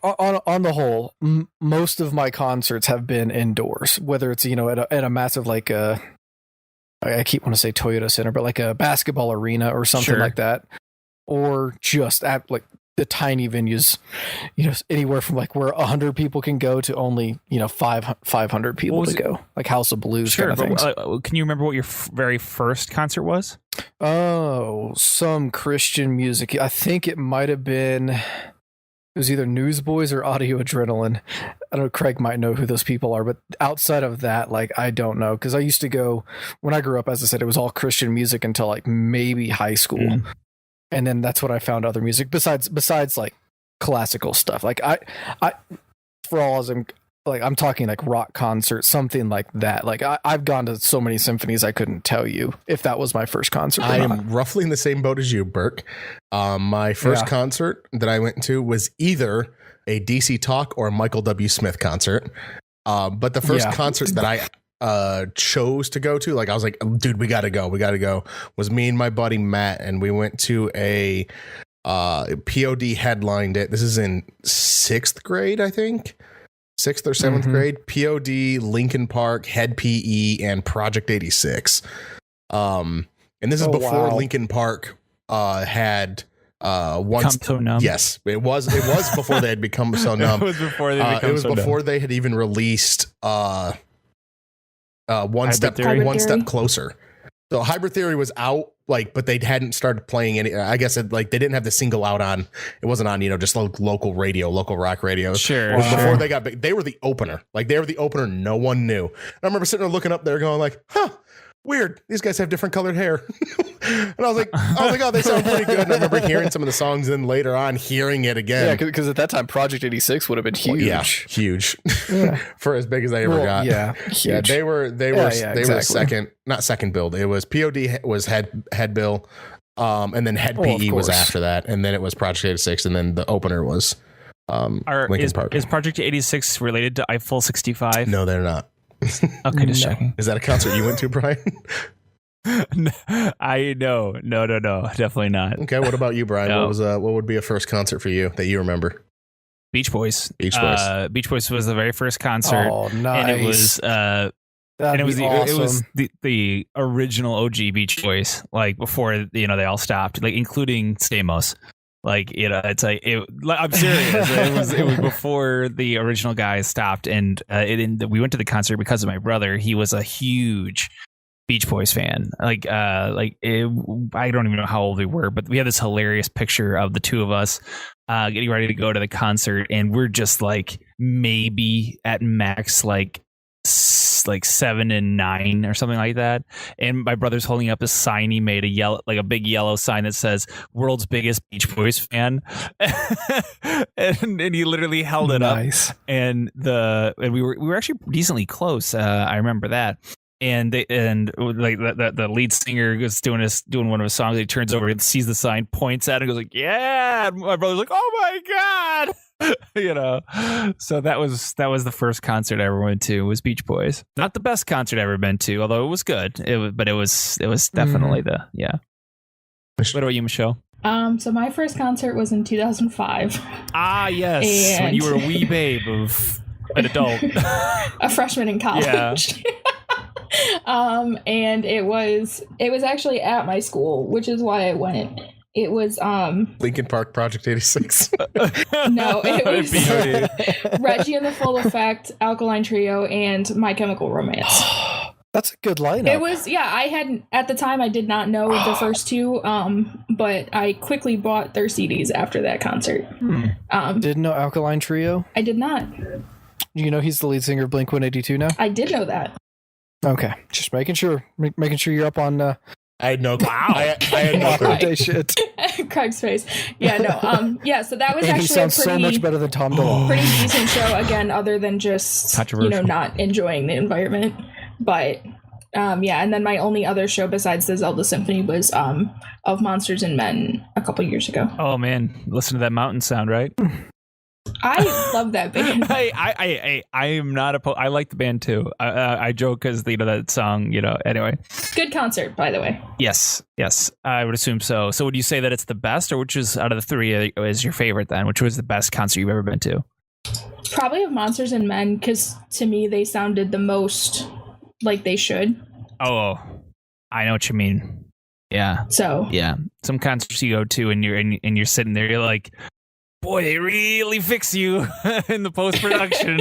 Speaker 3: on the whole, most of my concerts have been indoors, whether it's, at a massive, like I keep wanting to say Toyota Center, but like a basketball arena or something like that, or just at like the tiny venues, anywhere from like where 100 people can go to only, 500 people to go, like House of Blues kind of things.
Speaker 2: Can you remember what your very first concert was?
Speaker 3: Oh, some Christian music. I think it might have been... It was either Newsboys or Audio Adrenaline. I don't know, Craig might know who those people are, but outside of that, like, I don't know. Because I used to go, when I grew up, as I said, it was all Christian music until like maybe high school. And then that's when I found other music besides like classical stuff. Like I for all as I'm talking like rock concert, something like that. Like I've gone to so many symphonies, I couldn't tell you if that was my first concert.
Speaker 1: I am roughly in the same boat as you, Burke. My first concert that I went to was either a DC Talk or a Michael W. Smith concert. But the first concert that I chose to go to, like I was like, dude, we gotta go, was me and my buddy Matt, and we went to a POD headlined it. This is in 6th grade, I think. 6th or 7th grade. POD, Linkin Park, Head PE, and Project 86. And this is before Linkin Park had once
Speaker 2: so numb.
Speaker 1: Yes, it was before they had become so numb.
Speaker 2: It was before they become
Speaker 1: it was
Speaker 2: so
Speaker 1: before
Speaker 2: numb.
Speaker 1: they had even released one
Speaker 2: Hybrid
Speaker 1: step closer. So Hybrid Theory was out, like, but they hadn't started playing any. I guess they didn't have the single out on. It wasn't on, just like local rock radio.
Speaker 2: Sure.
Speaker 1: It was before they got big. They were the opener. Like, they were the opener. No one knew. And I remember sitting there looking up there, going like, huh. weird. These guys have different colored hair. And I was like, oh, they sound pretty good. And I remember hearing some of the songs, and then later on hearing it again.
Speaker 3: Yeah, because at that time, Project 86 would have been huge.
Speaker 1: Yeah, huge.
Speaker 3: Yeah.
Speaker 1: For as big as they ever got.
Speaker 3: Yeah,
Speaker 1: huge.
Speaker 3: huge.
Speaker 1: They were second, not second build. It was POD was head bill, and then head PE was after that, and then it was Project 86, and then the opener was Linkin Park.
Speaker 2: Is Project 86 related to Eiffel 65?
Speaker 1: No, they're not.
Speaker 2: Okay, just checking.
Speaker 1: Is that a concert you went to, Brian?
Speaker 2: No, definitely not.
Speaker 1: Okay, what about you, Brian?
Speaker 2: No.
Speaker 1: What would be a first concert for you that you remember?
Speaker 2: Beach Boys.
Speaker 1: Beach Boys.
Speaker 2: Beach Boys was the very first concert.
Speaker 3: Oh, nice.
Speaker 2: And it was it was the original OG Beach Boys, like before they all stopped, like including Stamos. Like, it's like I'm serious. it was before the original guys stopped, and we went to the concert because of my brother. He was a huge Beach Boys fan. I don't even know how old we were, but we had this hilarious picture of the two of us getting ready to go to the concert, and we're just like maybe at max like 7 and 9 or something like that. And my brother's holding up a sign he made, a big yellow sign that says "World's Biggest Beach Boys Fan," and he literally held it up. And we were actually decently close. I remember that. And the lead singer was doing one of his songs. He turns over and sees the sign, points at it, and goes like, "Yeah!" And my brother's like, "Oh my god!" So that was the first concert I ever went to, was Beach Boys. Not the best concert I've ever been to, although it was good. But it was definitely What about you, Michelle?
Speaker 4: So my first concert was in 2005.
Speaker 2: Ah, yes, when you were a wee babe of an adult,
Speaker 4: a freshman in college.
Speaker 2: Yeah.
Speaker 4: And it was actually at my school, which is why I went. It was
Speaker 1: Linkin Park, Project 86.
Speaker 4: No, it was Reggie and the Full Effect, Alkaline Trio, and My Chemical Romance.
Speaker 3: That's a good lineup.
Speaker 4: It was, at the time I did not know the first two, but I quickly bought their CDs after that concert.
Speaker 3: Didn't know Alkaline Trio?
Speaker 4: I did not.
Speaker 3: You know he's the lead singer of Blink-182 now?
Speaker 4: I did know that.
Speaker 3: Okay, just making sure you're up on.
Speaker 1: I had no.
Speaker 2: Wow.
Speaker 1: I had no
Speaker 3: clue. Shit.
Speaker 4: Craig's face. Yeah, no. Yeah, so that was
Speaker 3: And
Speaker 4: actually
Speaker 3: he sounds so much better than Tom DeLonge.
Speaker 4: Pretty decent show. Again, other than just not enjoying the environment. But and then my only other show besides the Zelda Symphony was of Monsters and Men a couple years ago.
Speaker 2: Oh man, listen to that mountain sound, right?
Speaker 4: I love that band.
Speaker 2: I am not opposed. I like the band too. I joke because that song. Anyway.
Speaker 4: Good concert, by the way.
Speaker 2: Yes, I would assume so. So would you say that it's the best, or which is out of the three is your favorite? Then, which was the best concert you've ever been to?
Speaker 4: Probably of Monsters and Men, because to me they sounded the most like they should.
Speaker 2: Oh, I know what you mean. Yeah.
Speaker 4: So
Speaker 2: yeah, some concerts you go to and you're sitting there, you're like, boy, they really fix you in the post-production,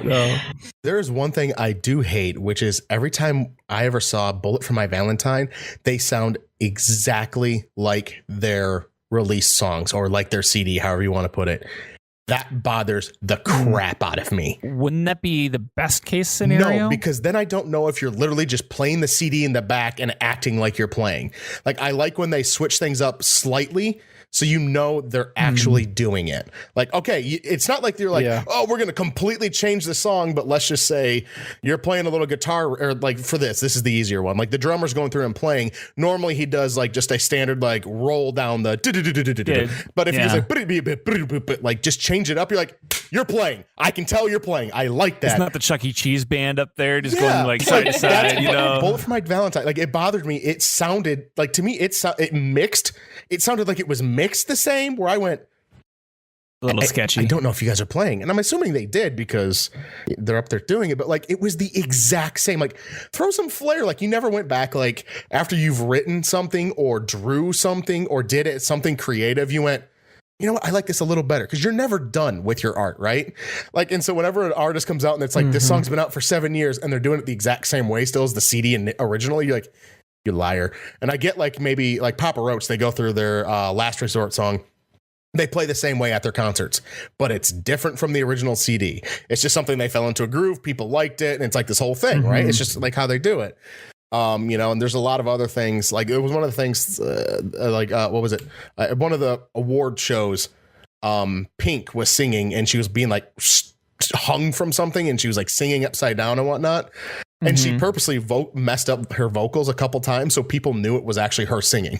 Speaker 2: So.
Speaker 1: There's one thing I do hate, which is every time I ever saw Bullet for My Valentine, they sound exactly like their release songs or like their CD, however you want to put it. That bothers the crap out of me.
Speaker 2: Wouldn't that be the best case scenario?
Speaker 1: No, because then I don't know if you're literally just playing the CD in the back and acting like you're playing. Like, I like when they switch things up slightly, so they're actually doing it. Like, okay, it's not like they're like, oh, we're going to completely change the song, but let's just say you're playing a little guitar, or like for this is the easier one. Like the drummer's going through and playing. Normally he does like just a standard like roll down the, but if he's like just change it up, you're like, you're playing. I can tell you're playing. I like that.
Speaker 2: It's not the Chuck E. Cheese band up there just going like side to side,
Speaker 1: Bullet for My Valentine, like it bothered me. It sounded like, to me, it mixed. It sounded like it was mixed the same, where I went
Speaker 2: a little sketchy.
Speaker 1: I don't know if you guys are playing, and I'm assuming they did because they're up there doing it, but like it was the exact same. Like, throw some flair. Like, you never went back, like after you've written something or drew something or did it something creative, you went, you know what, I like this a little better, because you're never done with your art, right? Like, and so whenever an artist comes out and it's like, this song's been out for 7 years and they're doing it the exact same way still as the CD and originally, you're like, you liar. And I get like maybe like Papa Roach, they go through their Last Resort song. They play the same way at their concerts, but it's different from the original CD. It's just something they fell into a groove. People liked it. And it's like this whole thing, right? It's just like how they do it. And there's a lot of other things. Like it was one of the things, what was it? One of the award shows, Pink was singing and she was being like hung from something and she was like singing upside down and whatnot. And she purposely messed up her vocals a couple times so people knew it was actually her singing.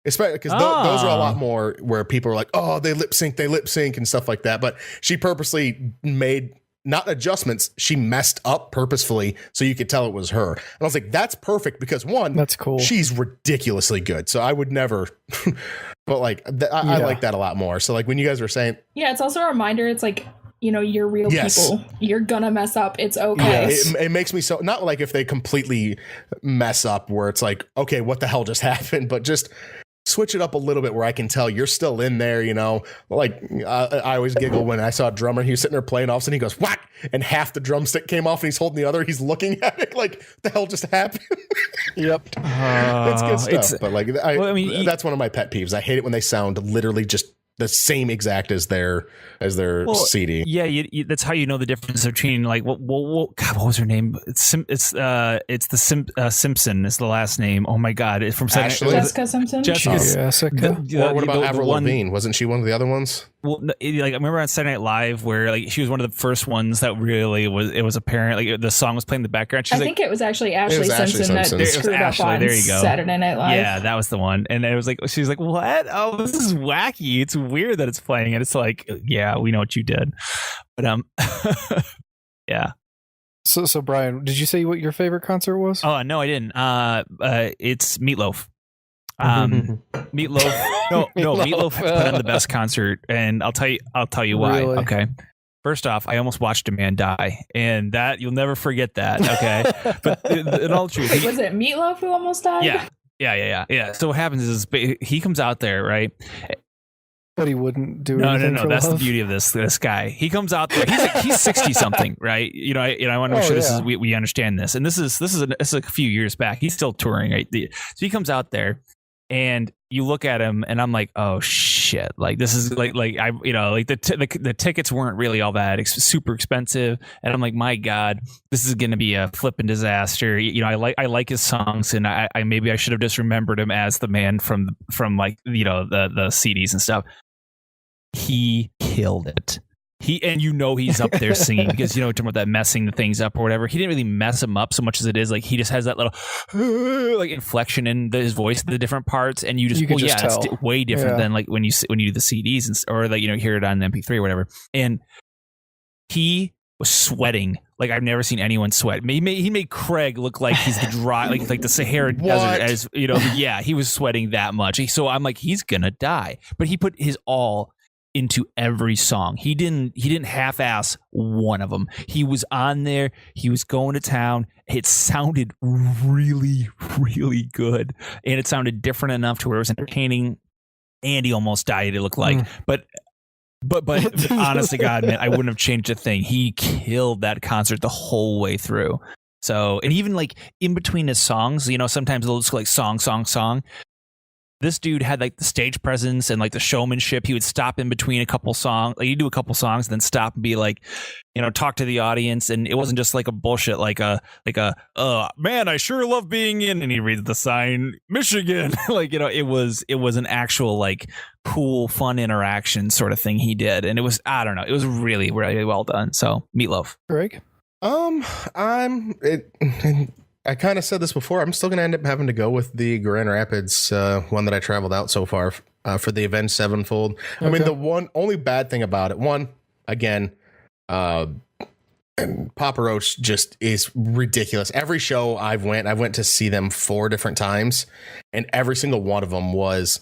Speaker 1: Especially because those are a lot more where people are like, oh, they lip sync and stuff like that. But she purposely made not adjustments. She messed up purposefully so you could tell it was her. And I was like, that's perfect because one,
Speaker 3: that's cool.
Speaker 1: She's ridiculously good. So I would never, but like, I like that a lot more. So like when you guys were saying,
Speaker 4: yeah, it's also a reminder. It's like, you're real people. You're gonna mess up. It's okay.
Speaker 1: Yeah, it makes me so not like if they completely mess up where it's like, okay, what the hell just happened? But just switch it up a little bit where I can tell you're still in there, like I always giggle when I saw a drummer, he was sitting there playing, all of a sudden he goes whack and half the drumstick came off and he's holding the other, he's looking at it like what the hell just happened.
Speaker 3: Yep.
Speaker 1: That's good stuff. But like that's one of my pet peeves. I hate it when they sound literally just the same exact as their CD.
Speaker 2: Yeah, that's how you know the difference between like God, what was her name? It's the Simpson is the last name. Oh my God, it's from
Speaker 4: Jessica Simpson.
Speaker 3: Jessica.
Speaker 1: Or what about Avril Lavigne? Wasn't she one of the other ones?
Speaker 2: Well, like I remember on Saturday Night Live where like she was one of the first ones that really was apparent. Like the song was playing in the background.
Speaker 4: I think it was actually Ashley Simpson that screwed up on Saturday Night Live.
Speaker 2: Yeah, that was the one. And it was like she was like, "What? Oh, this is wacky. It's weird that it's playing." And it's like, yeah, we know what you did. But yeah.
Speaker 3: So Brian, did you say what your favorite concert was?
Speaker 2: Oh no, I didn't. It's Meatloaf. Meatloaf. Meatloaf put on the best concert, and I'll tell you why.
Speaker 3: Really?
Speaker 2: Okay. First off, I almost watched a man die, and that you'll never forget that. Okay, but in all truth,
Speaker 4: was it Meatloaf who almost died?
Speaker 2: Yeah. So what happens is he comes out there, right?
Speaker 3: But he wouldn't do
Speaker 2: no.
Speaker 3: anything for
Speaker 2: That's
Speaker 3: love.
Speaker 2: the beauty of this guy. He comes out there. He's 60 something, right? I want to make sure this is we understand this. And this is a few years back. He's still touring, right? So he comes out there. And you look at him, and I'm like, oh shit! Like this is like I like the tickets weren't really all that super expensive, and I'm like, my God, this is going to be a flipping disaster. I like his songs, and I maybe I should have just remembered him as the man from like the CDs and stuff. He killed it. He's up there singing because talking about that messing the things up or whatever. He didn't really mess them up so much as it is like he just has that little like inflection in his voice, the different parts, and you can just tell. It's way different than like when you do the CDs or like hear it on MP3 or whatever. And he was sweating like I've never seen anyone sweat. He made Craig look like he's the dry like the Sahara Desert as yeah, he was sweating that much. So I'm like, he's gonna die, but he put his all into every song. He didn't half-ass one of them. He was on there. He was going to town. It sounded really, really good, and it sounded different enough to where it was entertaining. And he almost died. It looked like, but honest to God, man, I wouldn't have changed a thing. He killed that concert the whole way through. So, and even like in between his songs, sometimes they'll just go like song. This dude had like the stage presence and like the showmanship. He would stop in between a couple songs. Like he'd do a couple songs and then stop and be like, talk to the audience. And it wasn't just like a bullshit, man, I sure love being in. And he reads the sign, Michigan. It was an actual like cool, fun interaction sort of thing he did. And it was, I don't know, it was really, really well done. So Meatloaf.
Speaker 3: Greg?
Speaker 1: I kind of said this before. I'm still going to end up having to go with the Grand Rapids one that I traveled out so far for the Avenged Sevenfold. Okay. I mean, the only bad thing about it, and Papa Roach just is ridiculous. Every show I went to see them 4 different times, and every single one of them was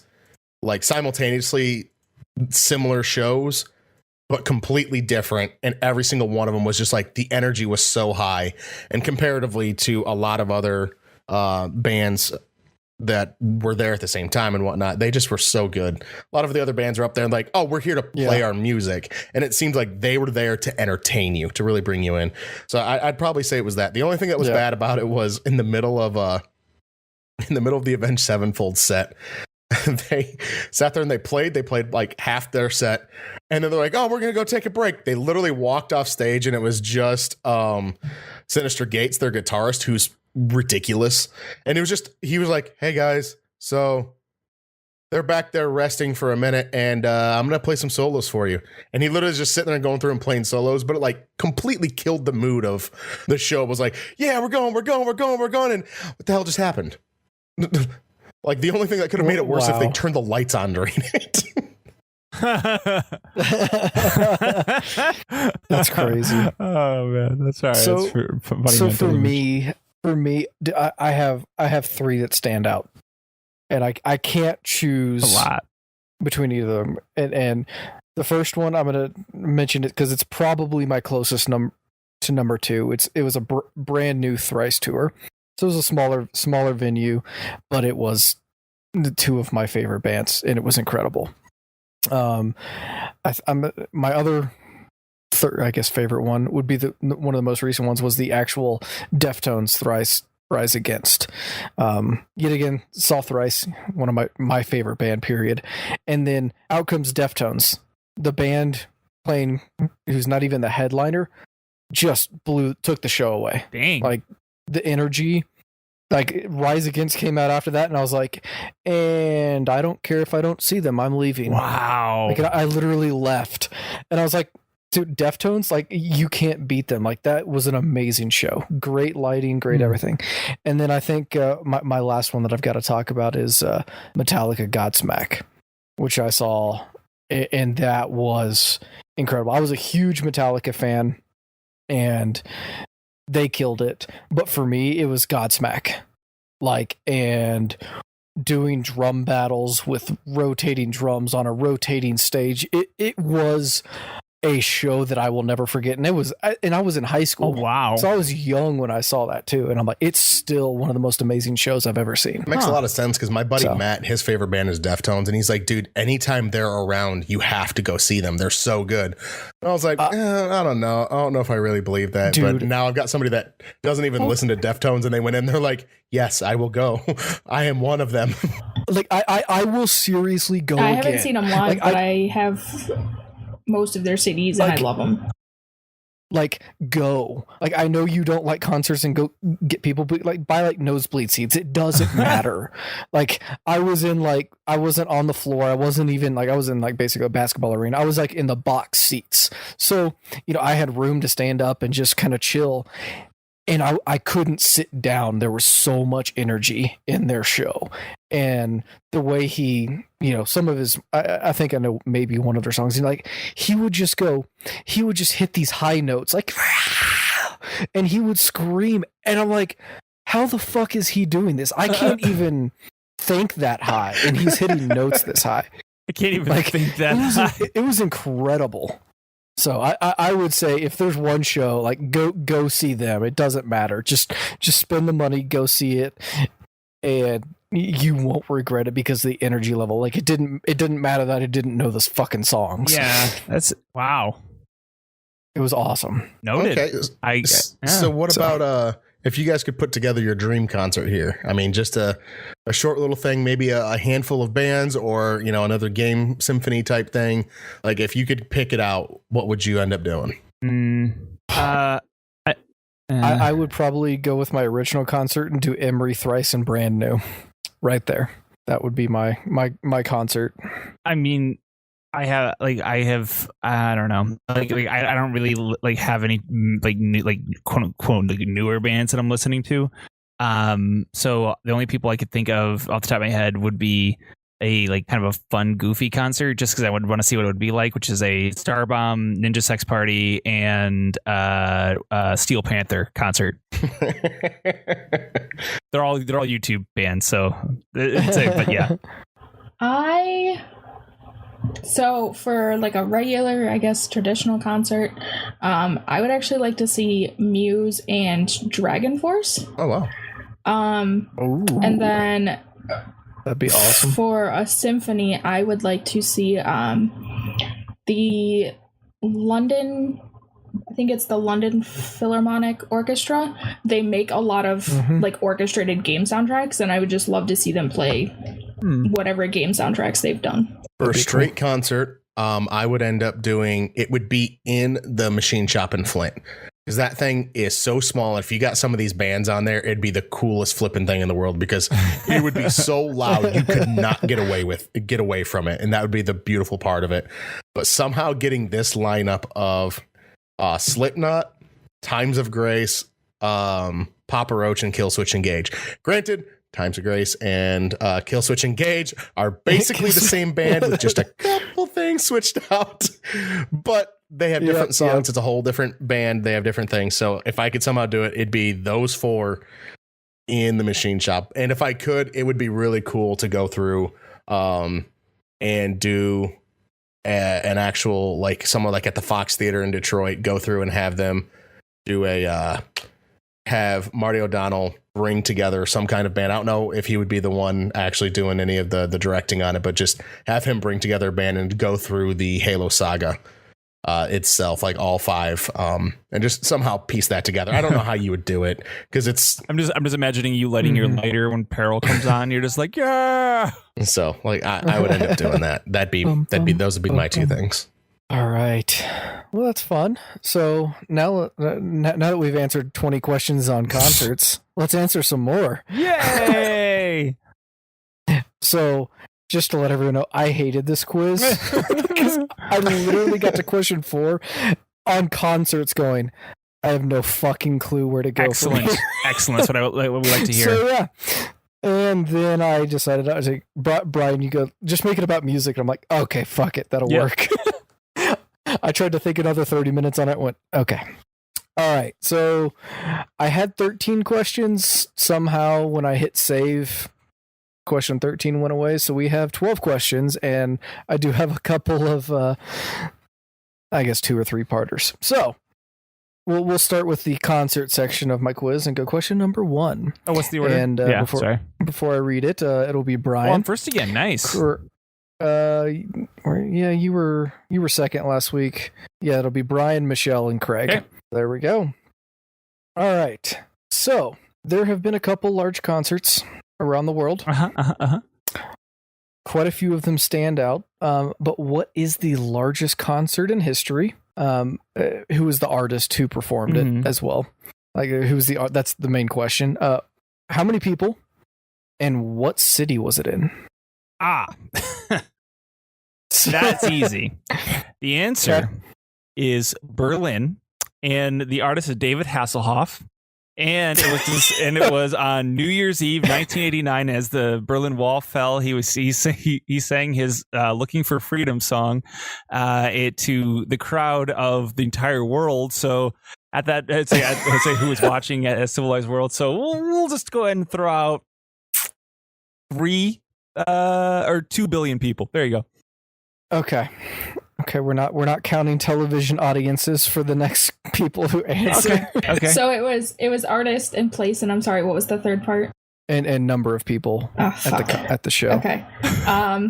Speaker 1: like simultaneously similar shows, but completely different. And every single one of them was just like the energy was so high. And comparatively to a lot of other bands that were there at the same time and whatnot, they just were so good. A lot of the other bands are up there and like, oh, we're here to play our music. And it seems like they were there to entertain you, to really bring you in. So I'd probably say it was that. The only thing that was bad about it was in the middle of the Avenged Sevenfold set, they sat there and they played like half their set, and then they're like, oh, we're gonna go take a break. They literally walked off stage, and it was just Sinister Gates, their guitarist, who's ridiculous. And it was just, he was like, hey guys, so they're back there resting for a minute, and I'm going to play some solos for you. And he literally was just sitting there going through and playing solos, but it like completely killed the mood of the show. It was like, yeah, we're going. And what the hell just happened? Like the only thing that could have made it worse if they turned the lights on during it.
Speaker 3: That's crazy.
Speaker 2: Oh man, that's all right.
Speaker 3: So for me, I have three that stand out, and I can't choose
Speaker 2: a lot
Speaker 3: between either of them. And the first one I'm going to mention it because it's probably my closest to number two. It was a brand new Thrice tour, so it was a smaller venue, but it was the two of my favorite bands, and it was incredible. I'm my other I guess favorite one would be one of the most recent ones was the actual Deftones Thrice Rise Against. Yet again, saw Thrice, one of my favorite band, period. And then out comes Deftones, the band playing, who's not even the headliner, just took the show away.
Speaker 2: Dang.
Speaker 3: Like the energy, like Rise Against came out after that, and I was like, and I don't care if I don't see them, I'm leaving.
Speaker 2: Wow.
Speaker 3: Like I literally left, and I was like, dude, Deftones, like you can't beat them. Like that was an amazing show, great lighting, great everything. And then I think my last one that I've got to talk about is Metallica Godsmack, which I saw, and that was incredible. I was a huge Metallica fan, and they killed it. But for me, it was Godsmack, like, and doing drum battles with rotating drums on a rotating stage. It was a show that I will never forget. And I was in high school.
Speaker 2: Oh, wow.
Speaker 3: So I was young when I saw that too. And I'm like, it's still one of the most amazing shows I've ever seen.
Speaker 1: It makes a lot of sense because my buddy Matt, his favorite band is Deftones. And he's like, dude, anytime they're around, you have to go see them. They're so good. And I was like, I don't know. I don't know if I really believe that.
Speaker 3: Dude.
Speaker 1: But now I've got somebody that doesn't even listen to Deftones, and they went in, they're like, yes, I will go. I am one of them.
Speaker 3: Like I will seriously go
Speaker 4: I
Speaker 3: again.
Speaker 4: haven't seen them live,
Speaker 3: Like,
Speaker 4: but I have most of their CDs, and I love them.
Speaker 3: Like go. Like I know you don't like concerts and go get people, but like buy like nosebleed seats. It doesn't matter. Like I wasn't on the floor. I wasn't even like, I was in like basically a basketball arena. I was like in the box seats. So, I had room to stand up and just kind of chill. And I couldn't sit down. There was so much energy in their show. And the way he, some of his, I think I know maybe one of their songs, he would just hit these high notes, like, and he would scream. And I'm like, how the fuck is he doing this? I can't even think that high. And he's hitting notes this high.
Speaker 2: I can't even think that high.
Speaker 3: It was incredible. So I would say if there's one show, like go see them. It doesn't matter. Just spend the money, go see it, and you won't regret it because the energy level. Like it didn't matter that I didn't know those fucking songs.
Speaker 2: Yeah, that's wow.
Speaker 3: It was awesome.
Speaker 2: Noted.
Speaker 1: Okay. So what about if you guys could put together your dream concert here? I mean, just a short little thing, maybe a handful of bands, or another game symphony type thing. Like if you could pick it out, what would you end up doing?
Speaker 3: I would probably go with my original concert and do Emery, Thrice, and Brand New. Right there. That would be my concert.
Speaker 2: I mean, I don't know. I don't really have any new, quote unquote newer bands that I'm listening to. So the only people I could think of off the top of my head would be a kind of a fun, goofy concert, just because I would want to see what it would be like, which is a Starbomb, Ninja Sex Party, and Steel Panther concert. They're all YouTube bands, so but yeah.
Speaker 4: So for like a regular, I guess, traditional concert, I would actually like to see Muse and Dragon Force.
Speaker 1: Oh wow.
Speaker 4: And then
Speaker 3: that'd be awesome.
Speaker 4: For a symphony, I would like to see the London, I think it's the London Philharmonic Orchestra. They make a lot of like orchestrated game soundtracks, and I would just love to see them play whatever game soundtracks they've done.
Speaker 1: For a straight concert, I would end up doing, it would be in the machine shop in Flint. because that thing is so small. If you got some of these bands on there, it'd be the coolest flipping thing in the world because it would be so loud you could not get away from it, and that would be the beautiful part of it. But somehow getting this lineup of Slipknot, Times of Grace, Papa Roach, and Killswitch Engage. Granted, Times of Grace and Killswitch Engage are basically the same band with just a couple things switched out, but they have different songs. It's a whole different band. They have different things. So if I could somehow do it, it'd be those four in the Machine Shop. And if I could, it would be really cool to go through and do an actual, like someone like at the Fox Theater in Detroit, go through and have them do have Marty O'Donnell bring together some kind of band. I don't know if he would be the one actually doing any of the directing on it, but just have him bring together a band and go through the Halo saga itself, like all five, and just somehow piece that together. I don't know how you would do it because it's.
Speaker 2: I'm just imagining you lighting your lighter when Peril comes on. You're just like, yeah.
Speaker 1: So like I would end up doing that. Those would be my two things.
Speaker 3: All right. Well, that's fun. So now that we've answered 20 questions on concerts, let's answer some more.
Speaker 2: Yay!
Speaker 3: So just to let everyone know, I hated this quiz because I literally got to question 4 on concerts going, I have no fucking clue where to go.
Speaker 2: Excellent. Excellent. That's what we like to hear.
Speaker 3: So yeah. And then I decided, I was like, Brian, you go, just make it about music. And I'm like, okay, fuck it. That'll work. I tried to think another 30 minutes on it. Went, okay. All right. So I had 13 questions. Somehow when I hit save, question 13 went away. So we have 12 questions. And I do have a couple of, I guess, 2 or 3 parters. So we'll start with the concert section of my quiz and go question number 1.
Speaker 2: Oh, what's the order?
Speaker 3: And before I read it, it'll be Brian.
Speaker 2: Oh, I'm first again. Nice.
Speaker 3: You were second last week. Yeah, it'll be Brian, Michelle, and Craig.
Speaker 2: Okay.
Speaker 3: There we go. All right. So there have been a couple large concerts around the world. Quite a few of them stand out. But what is the largest concert in history? Who was the artist who performed it as well? Like, who's the art? That's the main question. How many people? And what city was it in?
Speaker 2: That's easy. The answer is Berlin, and the artist is David Hasselhoff. And it was on New Year's Eve, 1989, as the Berlin Wall fell. He sang his "Looking for Freedom" song to the crowd of the entire world. So at that, I'd say who was watching a civilized world. So we'll just go ahead and throw out 2 billion people. There you go.
Speaker 3: Okay, we're not counting television audiences for the next people who answer.
Speaker 2: Okay.
Speaker 4: So it was artist and place, and I'm sorry, what was the third part?
Speaker 3: And number of people at the show.
Speaker 4: Okay.
Speaker 3: I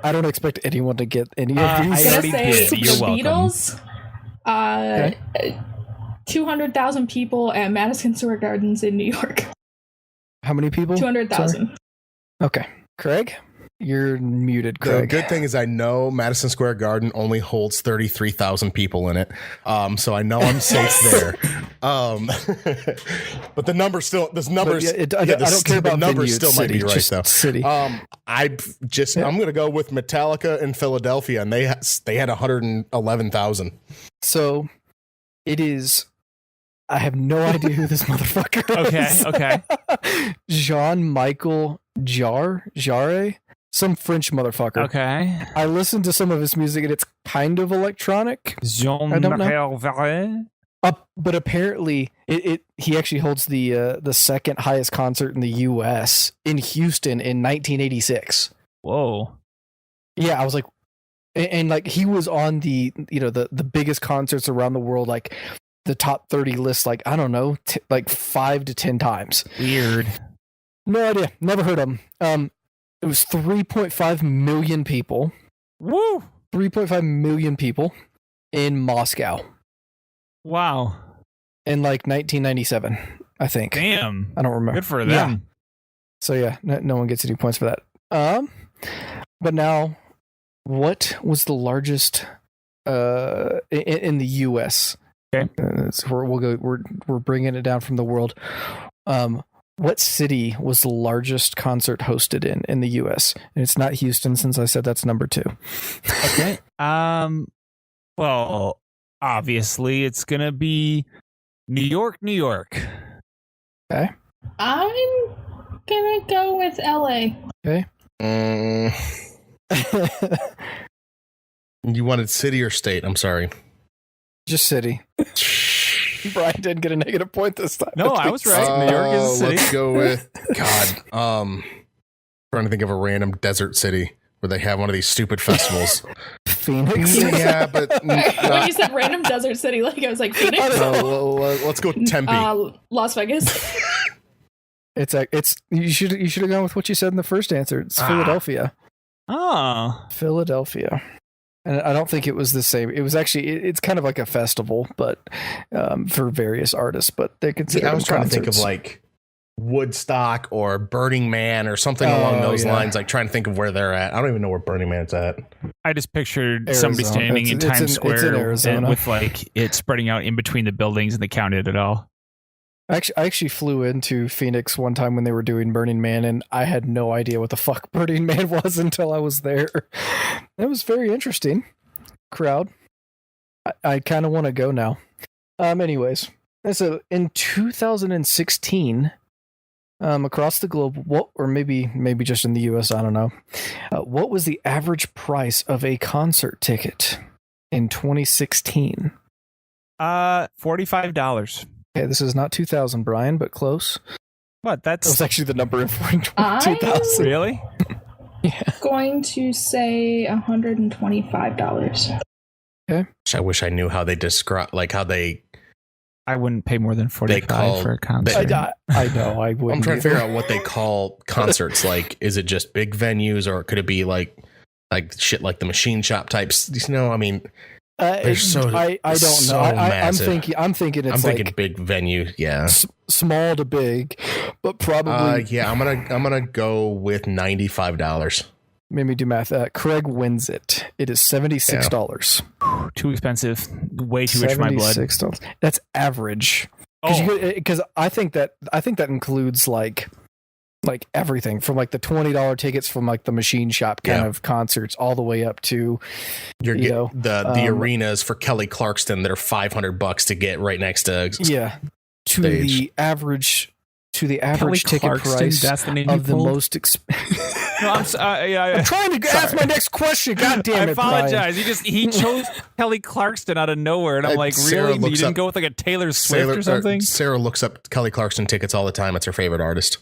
Speaker 3: don't expect anyone to get any of these.
Speaker 4: I was gonna say
Speaker 2: You're
Speaker 4: the
Speaker 2: welcome.
Speaker 4: Beatles. 200,000 people at Madison Square Gardens in New York.
Speaker 3: How many people?
Speaker 4: 200,000.
Speaker 3: Okay, Craig. You're muted, Craig.
Speaker 1: The good thing is I know Madison Square Garden only holds 33,000 people in it. So I know I'm safe there. But the number still, I don't care about
Speaker 3: the
Speaker 1: numbers. Still
Speaker 3: city,
Speaker 1: might be right though.
Speaker 3: City.
Speaker 1: I'm going to go with Metallica in Philadelphia, and they had 111,000.
Speaker 3: So it is. I have no idea who this motherfucker is.
Speaker 2: Okay.
Speaker 3: Jean-Michel Jarre. Some French motherfucker.
Speaker 2: Okay.
Speaker 3: I listened to some of his music and it's kind of electronic.
Speaker 2: Jean-Michel Jarre.
Speaker 3: But apparently, he actually holds the second highest concert in the U.S. in Houston in 1986.
Speaker 2: Whoa.
Speaker 3: Yeah, I was like, and like he was on the biggest concerts around the world, like the top 30 list, like I don't know, like 5 to 10 times.
Speaker 2: Weird.
Speaker 3: No idea. Never heard of him. It was 3.5 million people.
Speaker 2: Woo!
Speaker 3: 3.5 million people in Moscow.
Speaker 2: Wow.
Speaker 3: In like 1997, I think.
Speaker 2: Damn.
Speaker 3: I don't remember.
Speaker 2: Good for them.
Speaker 3: Yeah. So yeah, no one gets any points for that. But now, what was the largest in the U.S.?
Speaker 2: Okay.
Speaker 3: So we're bringing it down from the world. What city was the largest concert hosted in the U.S.? And it's not Houston, since I said that's number 2.
Speaker 2: Okay. Well, obviously it's gonna be New York, New York.
Speaker 3: Okay.
Speaker 4: I'm gonna go with LA.
Speaker 3: Okay.
Speaker 1: You wanted city or state? I'm sorry.
Speaker 3: Just city. Brian didn't get a negative point this time.
Speaker 2: No, I was right. New York is a city.
Speaker 1: Let's go with God. Trying to think of a random desert city where they have one of these stupid festivals.
Speaker 3: Phoenix.
Speaker 1: Yeah, but
Speaker 4: When you said random desert city, like I was like Phoenix,
Speaker 1: let's go Tempe.
Speaker 4: Las Vegas.
Speaker 3: It's you should have gone with what you said in the first answer. It's Philadelphia.
Speaker 2: Oh.
Speaker 3: Philadelphia. And I don't think it was the same. It was actually, it's kind of like a festival, but for various artists. But they consider.
Speaker 1: I was trying
Speaker 3: concerts.
Speaker 1: to think of like Woodstock or Burning Man or something along those lines. Like trying to think of where they're at. I don't even know where Burning Man's at.
Speaker 2: I just pictured
Speaker 3: Arizona.
Speaker 2: somebody standing in Times Square
Speaker 3: it's in Arizona.
Speaker 2: and with like it spreading out in between the buildings, and they counted it all.
Speaker 3: I actually flew into Phoenix one time when they were doing Burning Man, and I had no idea what the fuck Burning Man was until I was there. It was very interesting. Crowd. I kind of want to go now. Anyways, so in 2016, across the globe, or maybe just in the U.S., I don't know. What was the average price of a concert ticket in 2016?
Speaker 2: $45.
Speaker 3: Okay, this is not 2000, Brian, but close.
Speaker 2: What?
Speaker 3: That was
Speaker 2: That's
Speaker 3: actually the number in 2000.
Speaker 2: really?
Speaker 3: Yeah.
Speaker 4: Going to say $125.
Speaker 1: I wish I knew how they describe, like how they.
Speaker 2: I wouldn't pay more than $45
Speaker 1: call-
Speaker 2: for a concert.
Speaker 3: I know. I wouldn't.
Speaker 1: I'm trying to figure
Speaker 3: either.
Speaker 1: out what they call concerts. Like, is it just big venues, or could it be like shit like the Machine Shop types? You know, I mean, they're so.
Speaker 3: I don't
Speaker 1: so
Speaker 3: know. I'm
Speaker 1: massive.
Speaker 3: thinking it's
Speaker 1: I'm thinking
Speaker 3: like
Speaker 1: big venue. Yeah.
Speaker 3: small to big, but probably
Speaker 1: Yeah. I'm gonna go with $95.
Speaker 3: made me do math. Craig wins it. It is $76.
Speaker 2: Too expensive. Way too rich for my blood.
Speaker 3: $76. That's average.
Speaker 2: Oh,
Speaker 3: Because I think that includes like everything from like the $20 tickets from like the Machine Shop kind of concerts all the way up to
Speaker 1: You're
Speaker 3: you
Speaker 1: getting
Speaker 3: know,
Speaker 1: the arenas for Kelly Clarkson that are $500 to get right next to
Speaker 3: to
Speaker 1: stage.
Speaker 3: the average
Speaker 2: Kelly
Speaker 3: ticket
Speaker 2: Clarkson,
Speaker 3: price
Speaker 2: that's the name
Speaker 3: of the
Speaker 2: you pulled?
Speaker 3: most
Speaker 2: No, I'm
Speaker 3: trying to ask my next question. God damn
Speaker 2: I
Speaker 3: it, Brian.
Speaker 2: apologize. He chose Kelly Clarkson out of nowhere, and I'm like,
Speaker 1: Sarah
Speaker 2: really? You
Speaker 1: looks
Speaker 2: didn't
Speaker 1: up-
Speaker 2: go with like a Taylor Swift or something?
Speaker 1: Sarah looks up Kelly Clarkson tickets all the time. It's her favorite artist.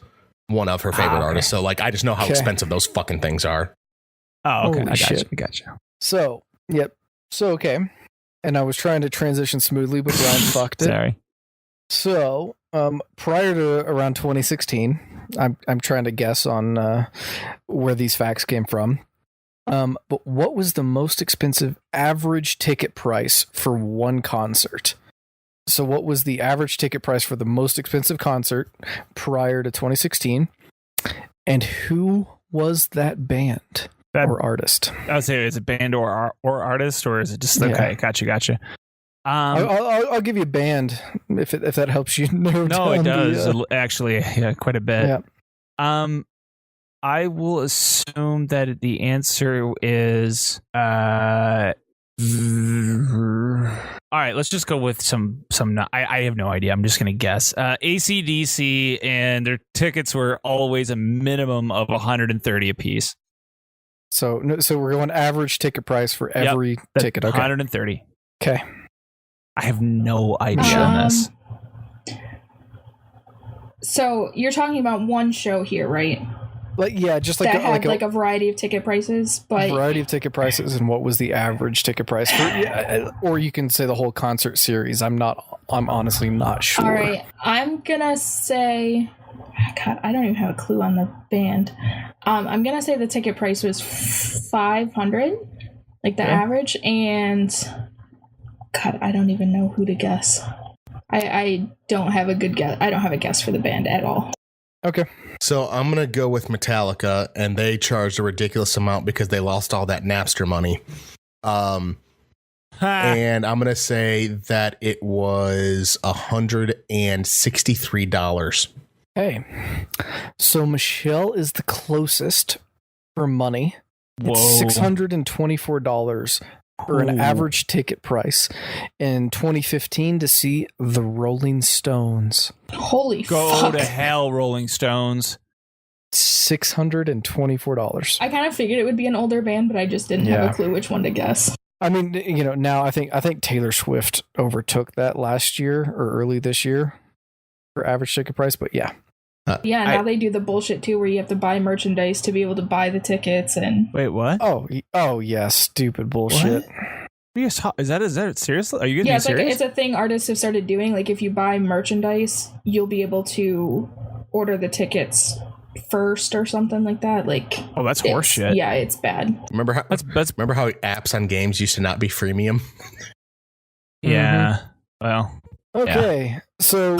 Speaker 1: One of her favorite
Speaker 2: okay.
Speaker 1: artists. So like, I just know how
Speaker 3: Okay.
Speaker 1: expensive those fucking things are.
Speaker 2: Oh, okay.
Speaker 3: Holy
Speaker 2: I got
Speaker 3: shit.
Speaker 2: you. I got you.
Speaker 3: So, yep. So, okay. And I was trying to transition smoothly, but Brian fucked it.
Speaker 2: Sorry.
Speaker 3: So, prior to around 2016, I'm trying to guess on where these facts came from. But what was the most expensive average ticket price for one concert? So, what was the average ticket price for the most expensive concert prior to 2016? And who was that band or artist?
Speaker 2: I would say, is it band or artist, or is it just okay? Gotcha.
Speaker 3: I'll give you a band if that helps you narrow
Speaker 2: No, it
Speaker 3: down
Speaker 2: does actually, quite a bit.
Speaker 3: Yeah.
Speaker 2: I will assume that the answer is all right, let's just go with some. I have no idea. I'm just gonna guess. AC/DC, and their tickets were always a minimum of 130 a piece.
Speaker 3: So we're going average ticket price for every ticket. Okay.
Speaker 2: 130.
Speaker 3: Okay.
Speaker 2: I have no idea on this.
Speaker 4: So you're talking about one show here, right?
Speaker 3: Just like
Speaker 4: that had like a variety of ticket prices, but
Speaker 3: variety of ticket prices, and what was the average ticket price for? Or you can say the whole concert series. I'm honestly not sure.
Speaker 4: all right, I'm gonna say, God, I don't even have a clue on the band. I'm gonna say the ticket price was 500, like the average, and God, I don't even know who to guess. I don't have a good guess. I don't have a guess for the band at all.
Speaker 3: Okay.
Speaker 1: So I'm going to go with Metallica, and they charged a ridiculous amount because they lost all that Napster money. And I'm going to say that it was $163.
Speaker 3: Hey, so Michelle is the closest for money. It's $624 for an average ticket price in 2015 to see the Rolling Stones.
Speaker 4: Holy
Speaker 2: Go
Speaker 4: fuck.
Speaker 2: to hell, Rolling Stones.
Speaker 3: $624.
Speaker 4: I kind of figured it would be an older band, but I just didn't have a clue which one to guess.
Speaker 3: I mean, now I think Taylor Swift overtook that last year or early this year for average ticket price, but yeah.
Speaker 4: Yeah, now they do the bullshit too, where you have to buy merchandise to be able to buy the tickets. And
Speaker 2: Wait, what?
Speaker 3: Oh yeah, stupid bullshit.
Speaker 2: Is that seriously? Are you getting
Speaker 4: yeah, it's
Speaker 2: serious?
Speaker 4: like it's a thing artists have started doing. Like if you buy merchandise, you'll be able to order the tickets first or something like that. Like,
Speaker 2: oh, that's horseshit.
Speaker 4: Yeah, it's bad.
Speaker 1: Remember how apps on games used to not be freemium?
Speaker 2: Yeah. Well.
Speaker 3: Okay, so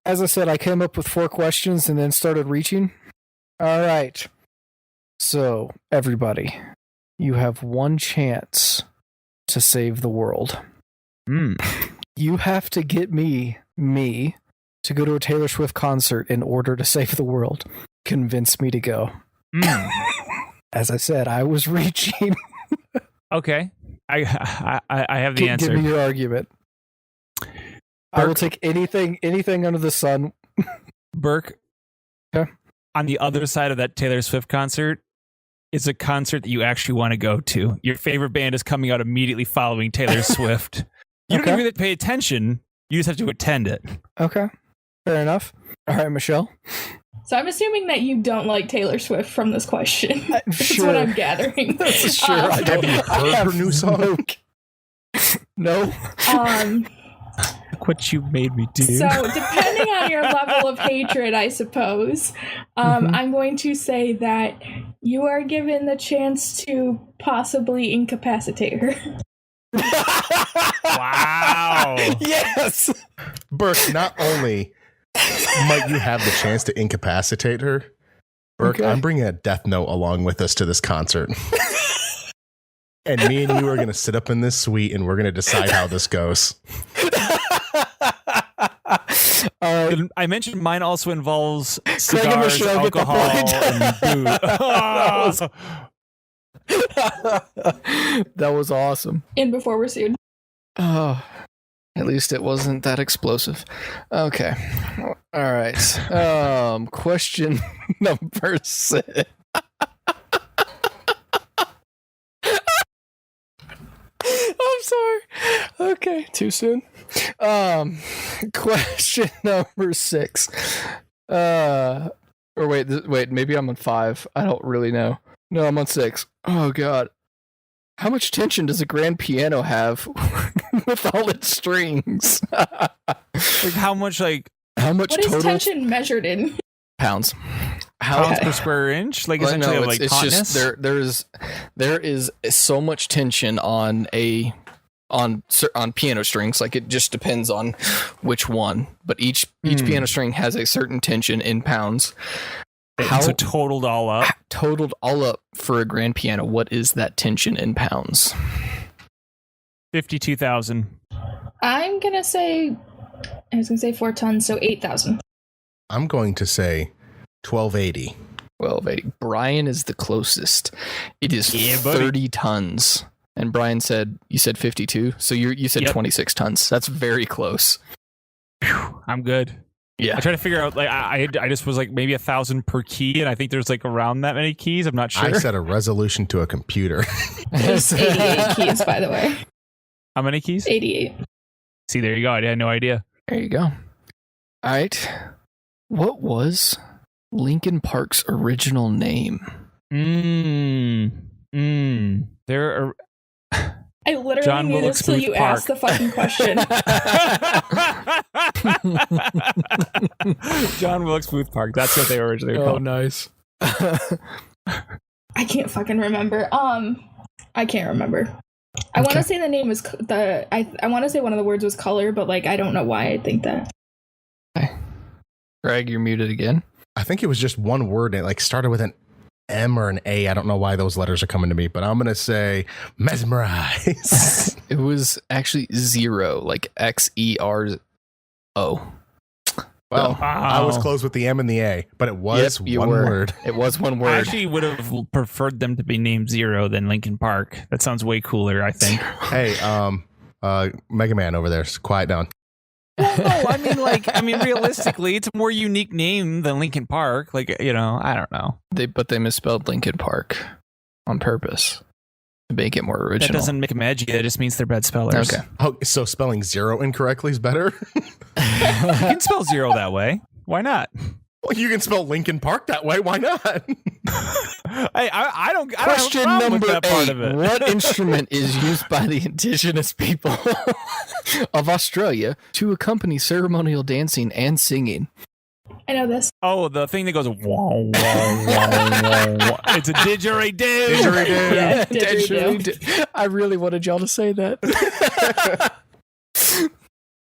Speaker 3: as I said, I came up with 4 questions and then started reaching. All right. So, everybody, you have one chance to save the world. You have to get me to go to a Taylor Swift concert in order to save the world. Convince me to go. As I said, I was reaching.
Speaker 2: Okay. I have the answer.
Speaker 3: Give me your argument. I will take anything under the sun.
Speaker 2: Burke, on the other side of that Taylor Swift concert is a concert that you actually want to go to. Your favorite band is coming out immediately following Taylor Swift. You don't even have to pay attention. You just have to attend it.
Speaker 3: Okay. Fair enough. All right, Michelle.
Speaker 4: So I'm assuming that you don't like Taylor Swift from this question. That's
Speaker 3: sure.
Speaker 4: what I'm gathering.
Speaker 3: Sure. I
Speaker 1: Have you heard her new song?
Speaker 3: No.
Speaker 2: Look what you made me do.
Speaker 4: So depending on your level of hatred, I suppose, I'm going to say that you are given the chance to possibly incapacitate her.
Speaker 2: Wow.
Speaker 3: Yes.
Speaker 1: Burke, not only might you have the chance to incapacitate her, Burke, I'm bringing a death note along with us to this concert. And me and you are going to sit up in this suite and we're going to decide how this goes.
Speaker 2: I mentioned mine also involves
Speaker 3: Craig and
Speaker 2: cigars,
Speaker 3: Michelle get the
Speaker 2: alcohol,
Speaker 3: point.
Speaker 2: and booze.
Speaker 3: That was awesome.
Speaker 4: In before we're sued.
Speaker 3: Oh, at least it wasn't that explosive. Okay. All right. Question number 6. I'm sorry. Okay, too soon. Question number 6. Or wait, maybe I'm on 5. I don't really know. No, I'm on 6. Oh god. How much tension does a grand piano have with all its strings?
Speaker 2: Like how much
Speaker 4: What
Speaker 3: total
Speaker 4: is tension measured in?
Speaker 3: pounds?
Speaker 2: pounds per square inch? Like essentially, like
Speaker 3: it's
Speaker 2: tautness?
Speaker 3: just there is so much tension on piano strings. Like it just depends on which one, but each piano string has a certain tension in pounds.
Speaker 2: So totaled all up.
Speaker 3: Totaled all up for a grand piano, what is that tension in pounds?
Speaker 2: 52,000.
Speaker 4: I was gonna say 4 tons, so 8,000.
Speaker 1: I'm going to say 1280.
Speaker 3: 1280. Brian is the closest. It is 30 tons. And Brian you said 52, so you said 26 tons. That's very close.
Speaker 2: I'm good.
Speaker 3: Yeah.
Speaker 2: I try to figure out, like, I just was like maybe 1,000 per key, and I think there's like around that many keys. I'm not sure.
Speaker 1: I set a resolution to a computer.
Speaker 4: It's 88 keys, by the way.
Speaker 2: How many keys?
Speaker 4: 88.
Speaker 2: See, there you go. I had no idea.
Speaker 3: There you go. All right. What was Linkin Park's original name?
Speaker 2: There are.
Speaker 4: I literally
Speaker 2: John
Speaker 4: knew this till
Speaker 2: Wilkes
Speaker 4: you
Speaker 2: Booth
Speaker 4: asked the fucking question.
Speaker 2: John Wilkes Booth Park. That's what they were originally called.
Speaker 3: Oh, nice.
Speaker 4: I can't fucking remember. I can't remember. I want to say the name was I want to say one of the words was color, but like I don't know why I think that.
Speaker 3: Okay. Greg, you're muted again.
Speaker 1: I think it was just one word. And it like started with an M or an A. I don't know why those letters are coming to me, but I'm going to say mesmerize.
Speaker 5: It was actually 0, like XERO.
Speaker 1: Well, I was close with the M and the A, but it was
Speaker 5: Yep, you
Speaker 1: one
Speaker 5: were.
Speaker 1: word.
Speaker 5: It was one
Speaker 2: I
Speaker 5: word.
Speaker 2: actually would have preferred them to be named Zero than Linkin Park. That sounds way cooler, I think.
Speaker 1: Hey, Mega Man over there, quiet down.
Speaker 2: Well, no, I mean, realistically, it's a more unique name than Linkin Park. Like, you know, I don't know.
Speaker 5: But they misspelled Linkin Park on purpose to make it more
Speaker 2: That
Speaker 5: original.
Speaker 2: doesn't make them edgy. That just means they're bad spellers.
Speaker 5: Okay.
Speaker 1: Oh, so spelling 0 incorrectly is better?
Speaker 2: You can spell Zero that way. Why not?
Speaker 1: Well, you can spell Linkin Park that way. Why not?
Speaker 2: I don't.
Speaker 5: Question
Speaker 2: I don't have a problem
Speaker 5: number
Speaker 2: with that part
Speaker 5: 8.
Speaker 2: of it.
Speaker 5: What instrument is used by the indigenous people of Australia to accompany ceremonial dancing and singing?
Speaker 4: I know this.
Speaker 2: Oh, the thing that goes wah, wah, wah, wah. It's a didgeridoo.
Speaker 1: Didgeridoo.
Speaker 4: Yeah, didgeridoo.
Speaker 5: I really wanted y'all to say that.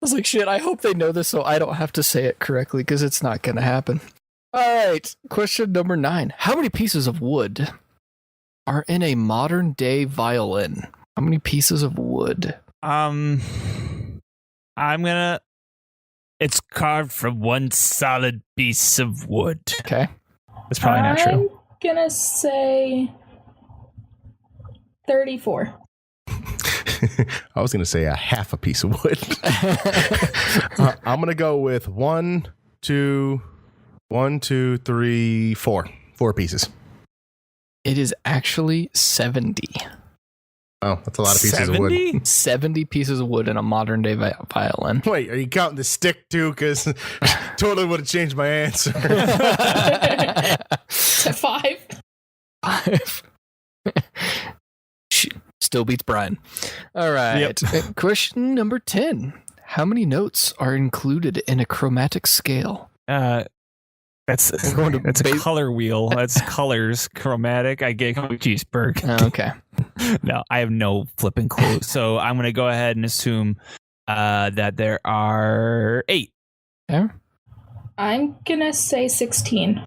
Speaker 5: I was like, shit, I hope they know this so I don't have to say it correctly because it's not going to happen. All right. Question number 9. How many pieces of wood are in a modern day violin? How many pieces of wood?
Speaker 2: I'm gonna. It's carved from one solid piece of wood.
Speaker 5: Okay.
Speaker 2: That's probably not true.
Speaker 4: I'm gonna say 34.
Speaker 1: I was going to say a half a piece of wood. I'm going to go with 1, 2, 3, 4. 4 pieces.
Speaker 5: It is actually 70.
Speaker 1: Oh, that's a lot of pieces of wood.
Speaker 2: 70?
Speaker 5: 70 pieces of wood in a modern day violin.
Speaker 1: Wait, are you counting the stick too? Because totally would have changed my answer.
Speaker 4: To 5.
Speaker 5: 5. Still beats Brian. All right. Question number 10. How many notes are included in a chromatic scale?
Speaker 2: That's
Speaker 5: We're going to
Speaker 2: that's a
Speaker 5: base-
Speaker 2: color wheel. That's colors, chromatic. I get cheeseburger.
Speaker 5: Okay.
Speaker 2: No, I have no flipping clue. So I'm going to go ahead and assume that there are 8.
Speaker 5: Okay.
Speaker 4: I'm gonna say 16.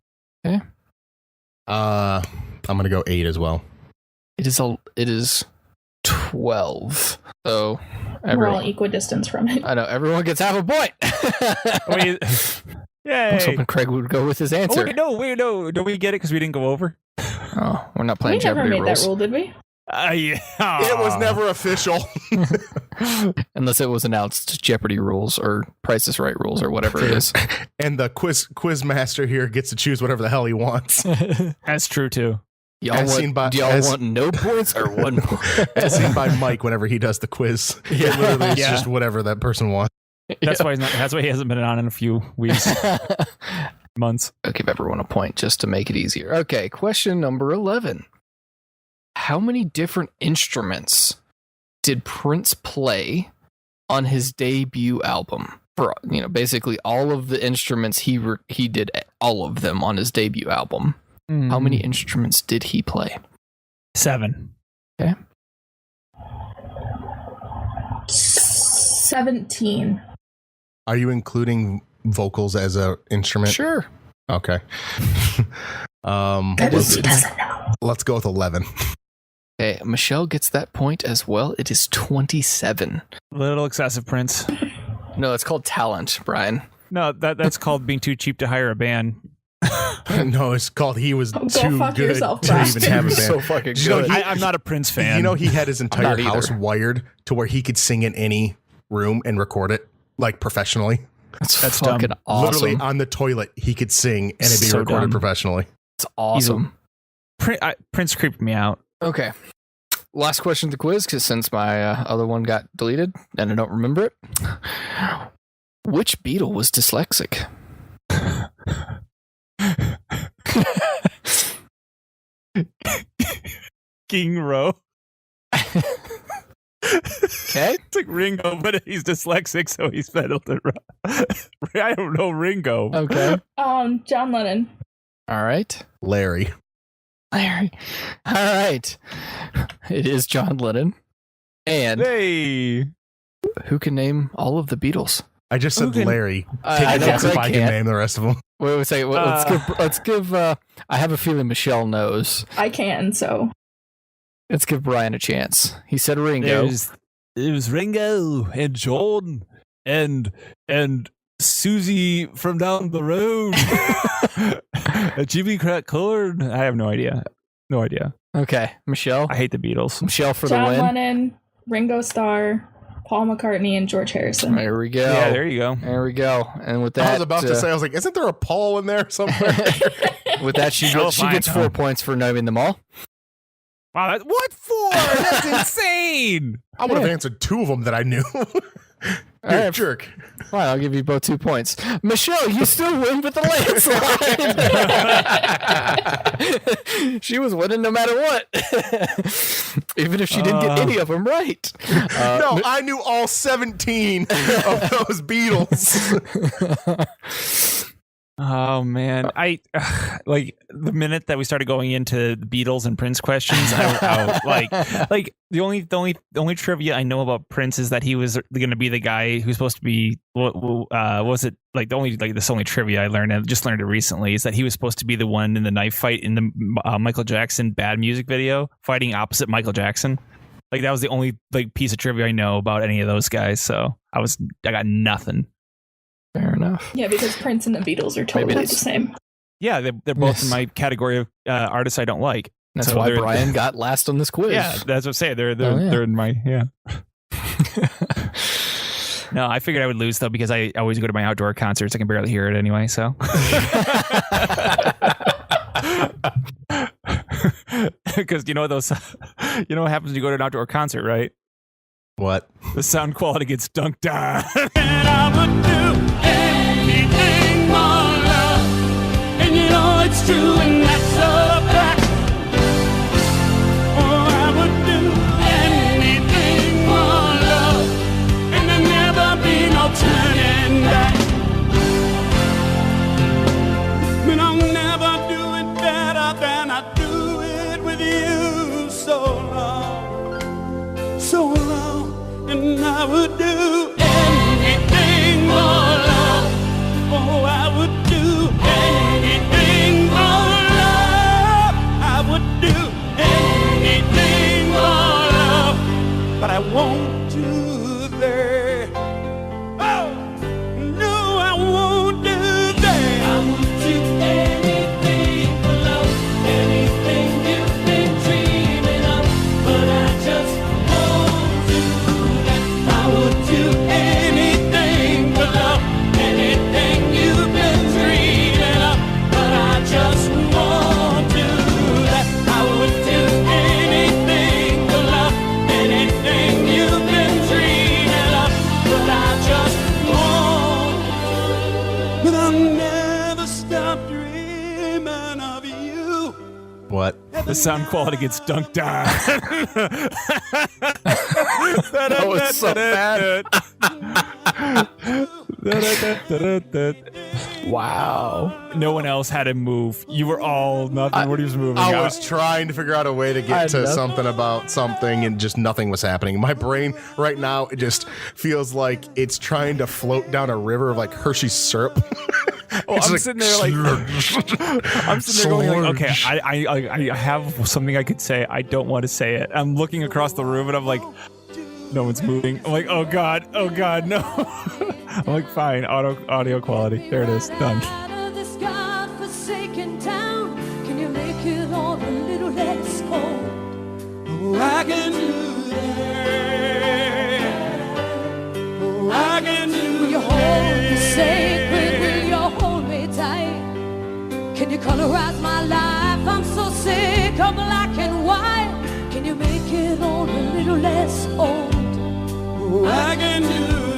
Speaker 1: I'm going to go 8 as well.
Speaker 5: It is 12. So
Speaker 4: We're all
Speaker 5: everyone,
Speaker 4: equidistant from it.
Speaker 5: I know everyone gets half a point.
Speaker 2: Wait,
Speaker 5: I was
Speaker 2: yay.
Speaker 5: hoping Craig would go with his
Speaker 2: Oh,
Speaker 5: answer.
Speaker 2: wait, no. Don't we get it because we didn't go over?
Speaker 5: Oh, we're not
Speaker 4: We
Speaker 5: playing
Speaker 4: never
Speaker 5: Jeopardy
Speaker 4: made
Speaker 5: rules.
Speaker 4: that rule, did we?
Speaker 2: Yeah.
Speaker 1: It was never official.
Speaker 5: Unless it was announced Jeopardy rules or Price is Right rules or whatever it is.
Speaker 1: And the quiz master here gets to choose whatever the hell he wants.
Speaker 2: That's true too.
Speaker 5: Y'all
Speaker 1: As seen by-
Speaker 5: do y'all
Speaker 1: as-
Speaker 5: want no points or 1 point?
Speaker 1: As seen by Mike whenever he does the quiz. It literally is
Speaker 2: Yeah.
Speaker 1: just whatever that person wants.
Speaker 2: That's why he's not. That's why he hasn't been on in a few weeks, months.
Speaker 5: I'll give everyone a point just to make it easier. Okay, question number 11. How many different instruments did Prince play on his debut album? For basically all of the instruments he did all of them on his debut album. How many instruments did he play?
Speaker 2: 7.
Speaker 4: 17.
Speaker 1: Are you including vocals as a instrument?
Speaker 5: Sure.
Speaker 1: Okay.
Speaker 5: That is-
Speaker 1: let's go with 11.
Speaker 5: Okay, Michelle gets that point as well. It is 27.
Speaker 2: Little excessive, Prince.
Speaker 5: No, it's called talent, Brian.
Speaker 2: No, that's called being too cheap to hire a band.
Speaker 1: No, it's called he was
Speaker 4: Go
Speaker 1: too
Speaker 4: fuck
Speaker 1: good
Speaker 4: yourself,
Speaker 1: to
Speaker 4: Brian.
Speaker 1: even have a band.
Speaker 5: So fucking
Speaker 1: You know,
Speaker 5: good.
Speaker 1: he-
Speaker 2: I'm not a Prince fan.
Speaker 1: You know, he had his entire
Speaker 5: not either.
Speaker 1: house wired to where he could sing in any room and record it like professionally.
Speaker 5: That's
Speaker 2: dumb.
Speaker 5: fucking awesome.
Speaker 1: Literally on the toilet, he could sing and it'd be
Speaker 2: So
Speaker 1: recorded
Speaker 2: dumb.
Speaker 1: professionally.
Speaker 5: It's awesome.
Speaker 2: Prince creeped me out.
Speaker 5: Okay. Last question of the quiz, because since my other one got deleted and I don't remember it. Which Beatle was dyslexic?
Speaker 2: King Row.
Speaker 5: Okay.
Speaker 2: It's like Ringo, but he's dyslexic, so he spelled it wrong. I don't know Ringo.
Speaker 5: Okay.
Speaker 4: John Lennon.
Speaker 5: All right.
Speaker 1: Larry.
Speaker 5: Larry. All right. It is John Lennon. And
Speaker 2: Hey.
Speaker 5: who can name all of the Beatles?
Speaker 1: I just said
Speaker 2: Who can-
Speaker 1: Larry.
Speaker 5: I
Speaker 1: Take a
Speaker 5: know
Speaker 1: guess if
Speaker 5: Craig
Speaker 1: I can
Speaker 5: can't.
Speaker 1: name the rest of them.
Speaker 5: Wait a second. Let's give. I have a feeling Michelle knows.
Speaker 4: I can, so.
Speaker 5: Let's give Brian a chance. He said Ringo.
Speaker 2: It was Ringo and John and Susie from down the road. Jimmy Crack Corn. I have no idea. No idea.
Speaker 5: Okay, Michelle.
Speaker 2: I hate the Beatles.
Speaker 5: Michelle for
Speaker 4: John
Speaker 5: the win.
Speaker 4: Lennon, Ringo Starr, Paul McCartney, and George Harrison.
Speaker 5: There we go.
Speaker 2: Yeah, there you go.
Speaker 5: There we go. And with that,
Speaker 1: I was about to say, I was like, isn't there a Paul in there somewhere?
Speaker 5: with that, she gets 4 points for knowing them all.
Speaker 2: Wow, what for? That's insane.
Speaker 1: I would have answered 2 of them that I knew.
Speaker 5: All right,
Speaker 1: jerk.
Speaker 5: Fine, I'll give you both 2 points. Michelle, you still win with the landslide. She was winning no matter what. Even if she didn't get any of them right.
Speaker 1: No, I knew all 17 of those Beatles.
Speaker 2: Oh man, I like the minute that we started going into the Beatles and Prince questions. I the only trivia I know about Prince is that he was going to be the guy who's supposed to be. What was it like? This only trivia I learned. I just learned it recently. Is that he was supposed to be the one in the knife fight in the Michael Jackson Bad Music video, fighting opposite Michael Jackson. Like that was the only piece of trivia I know about any of those guys. So I got nothing.
Speaker 5: Fair enough.
Speaker 4: Yeah, because Prince and the Beatles are totally the same.
Speaker 2: Yeah, they're both in my category of artists I don't like.
Speaker 5: That's
Speaker 2: so
Speaker 5: why Brian got last on this quiz.
Speaker 2: Yeah, that's what I'm saying. They're in my No, I figured I would lose though because I always go to my outdoor concerts. I can barely hear it anyway. So. Because what happens when you go to an outdoor concert, right?
Speaker 1: What?
Speaker 2: The sound quality gets dunked on.
Speaker 6: And I would do anything more love. And it's true and that's a fact. Oh, I would do anything more love. And there'll never be no turning back. But I'll never do it better than I do it with you. So long, and I would do anything more love. Oh, I would do anything more love. I would do anything more love, but I won't do that. Oh, no, I won't do that. I would do anything for love, anything you've been dreaming of, but I just won't do that. I would do anything for love, anything you've been dreaming of, but I just won't do that. I would do anything for love, anything you've been dreaming of, but I just won't. But I'll never stop dreaming of you.
Speaker 1: What?
Speaker 2: The sound quality gets dunked on.
Speaker 5: That was so bad. Wow.
Speaker 2: No one else had to move. You were all nothing. What he was moving.
Speaker 1: I was trying to figure out a way to get to
Speaker 5: know.
Speaker 1: something about something and just nothing was happening. My brain right now, it just feels like it's trying to float down a river of Hershey's syrup.
Speaker 2: Oh, I'm sitting there going okay, I have something I could say. I don't want to say it. I'm looking across the room and I'm like, no one's moving. I'm like, oh god, no. I'm like, fine, audio quality. There it is, done.
Speaker 7: Out of this godforsaken town, can you make it all a little less cold?
Speaker 6: Oh, I can do that. Oh, I can do
Speaker 7: Will you hold me sacred? Will you hold me tight? Can you colorize my life? I'm so sick of black and white. Can you make it all a little less old?
Speaker 6: Oh, I can do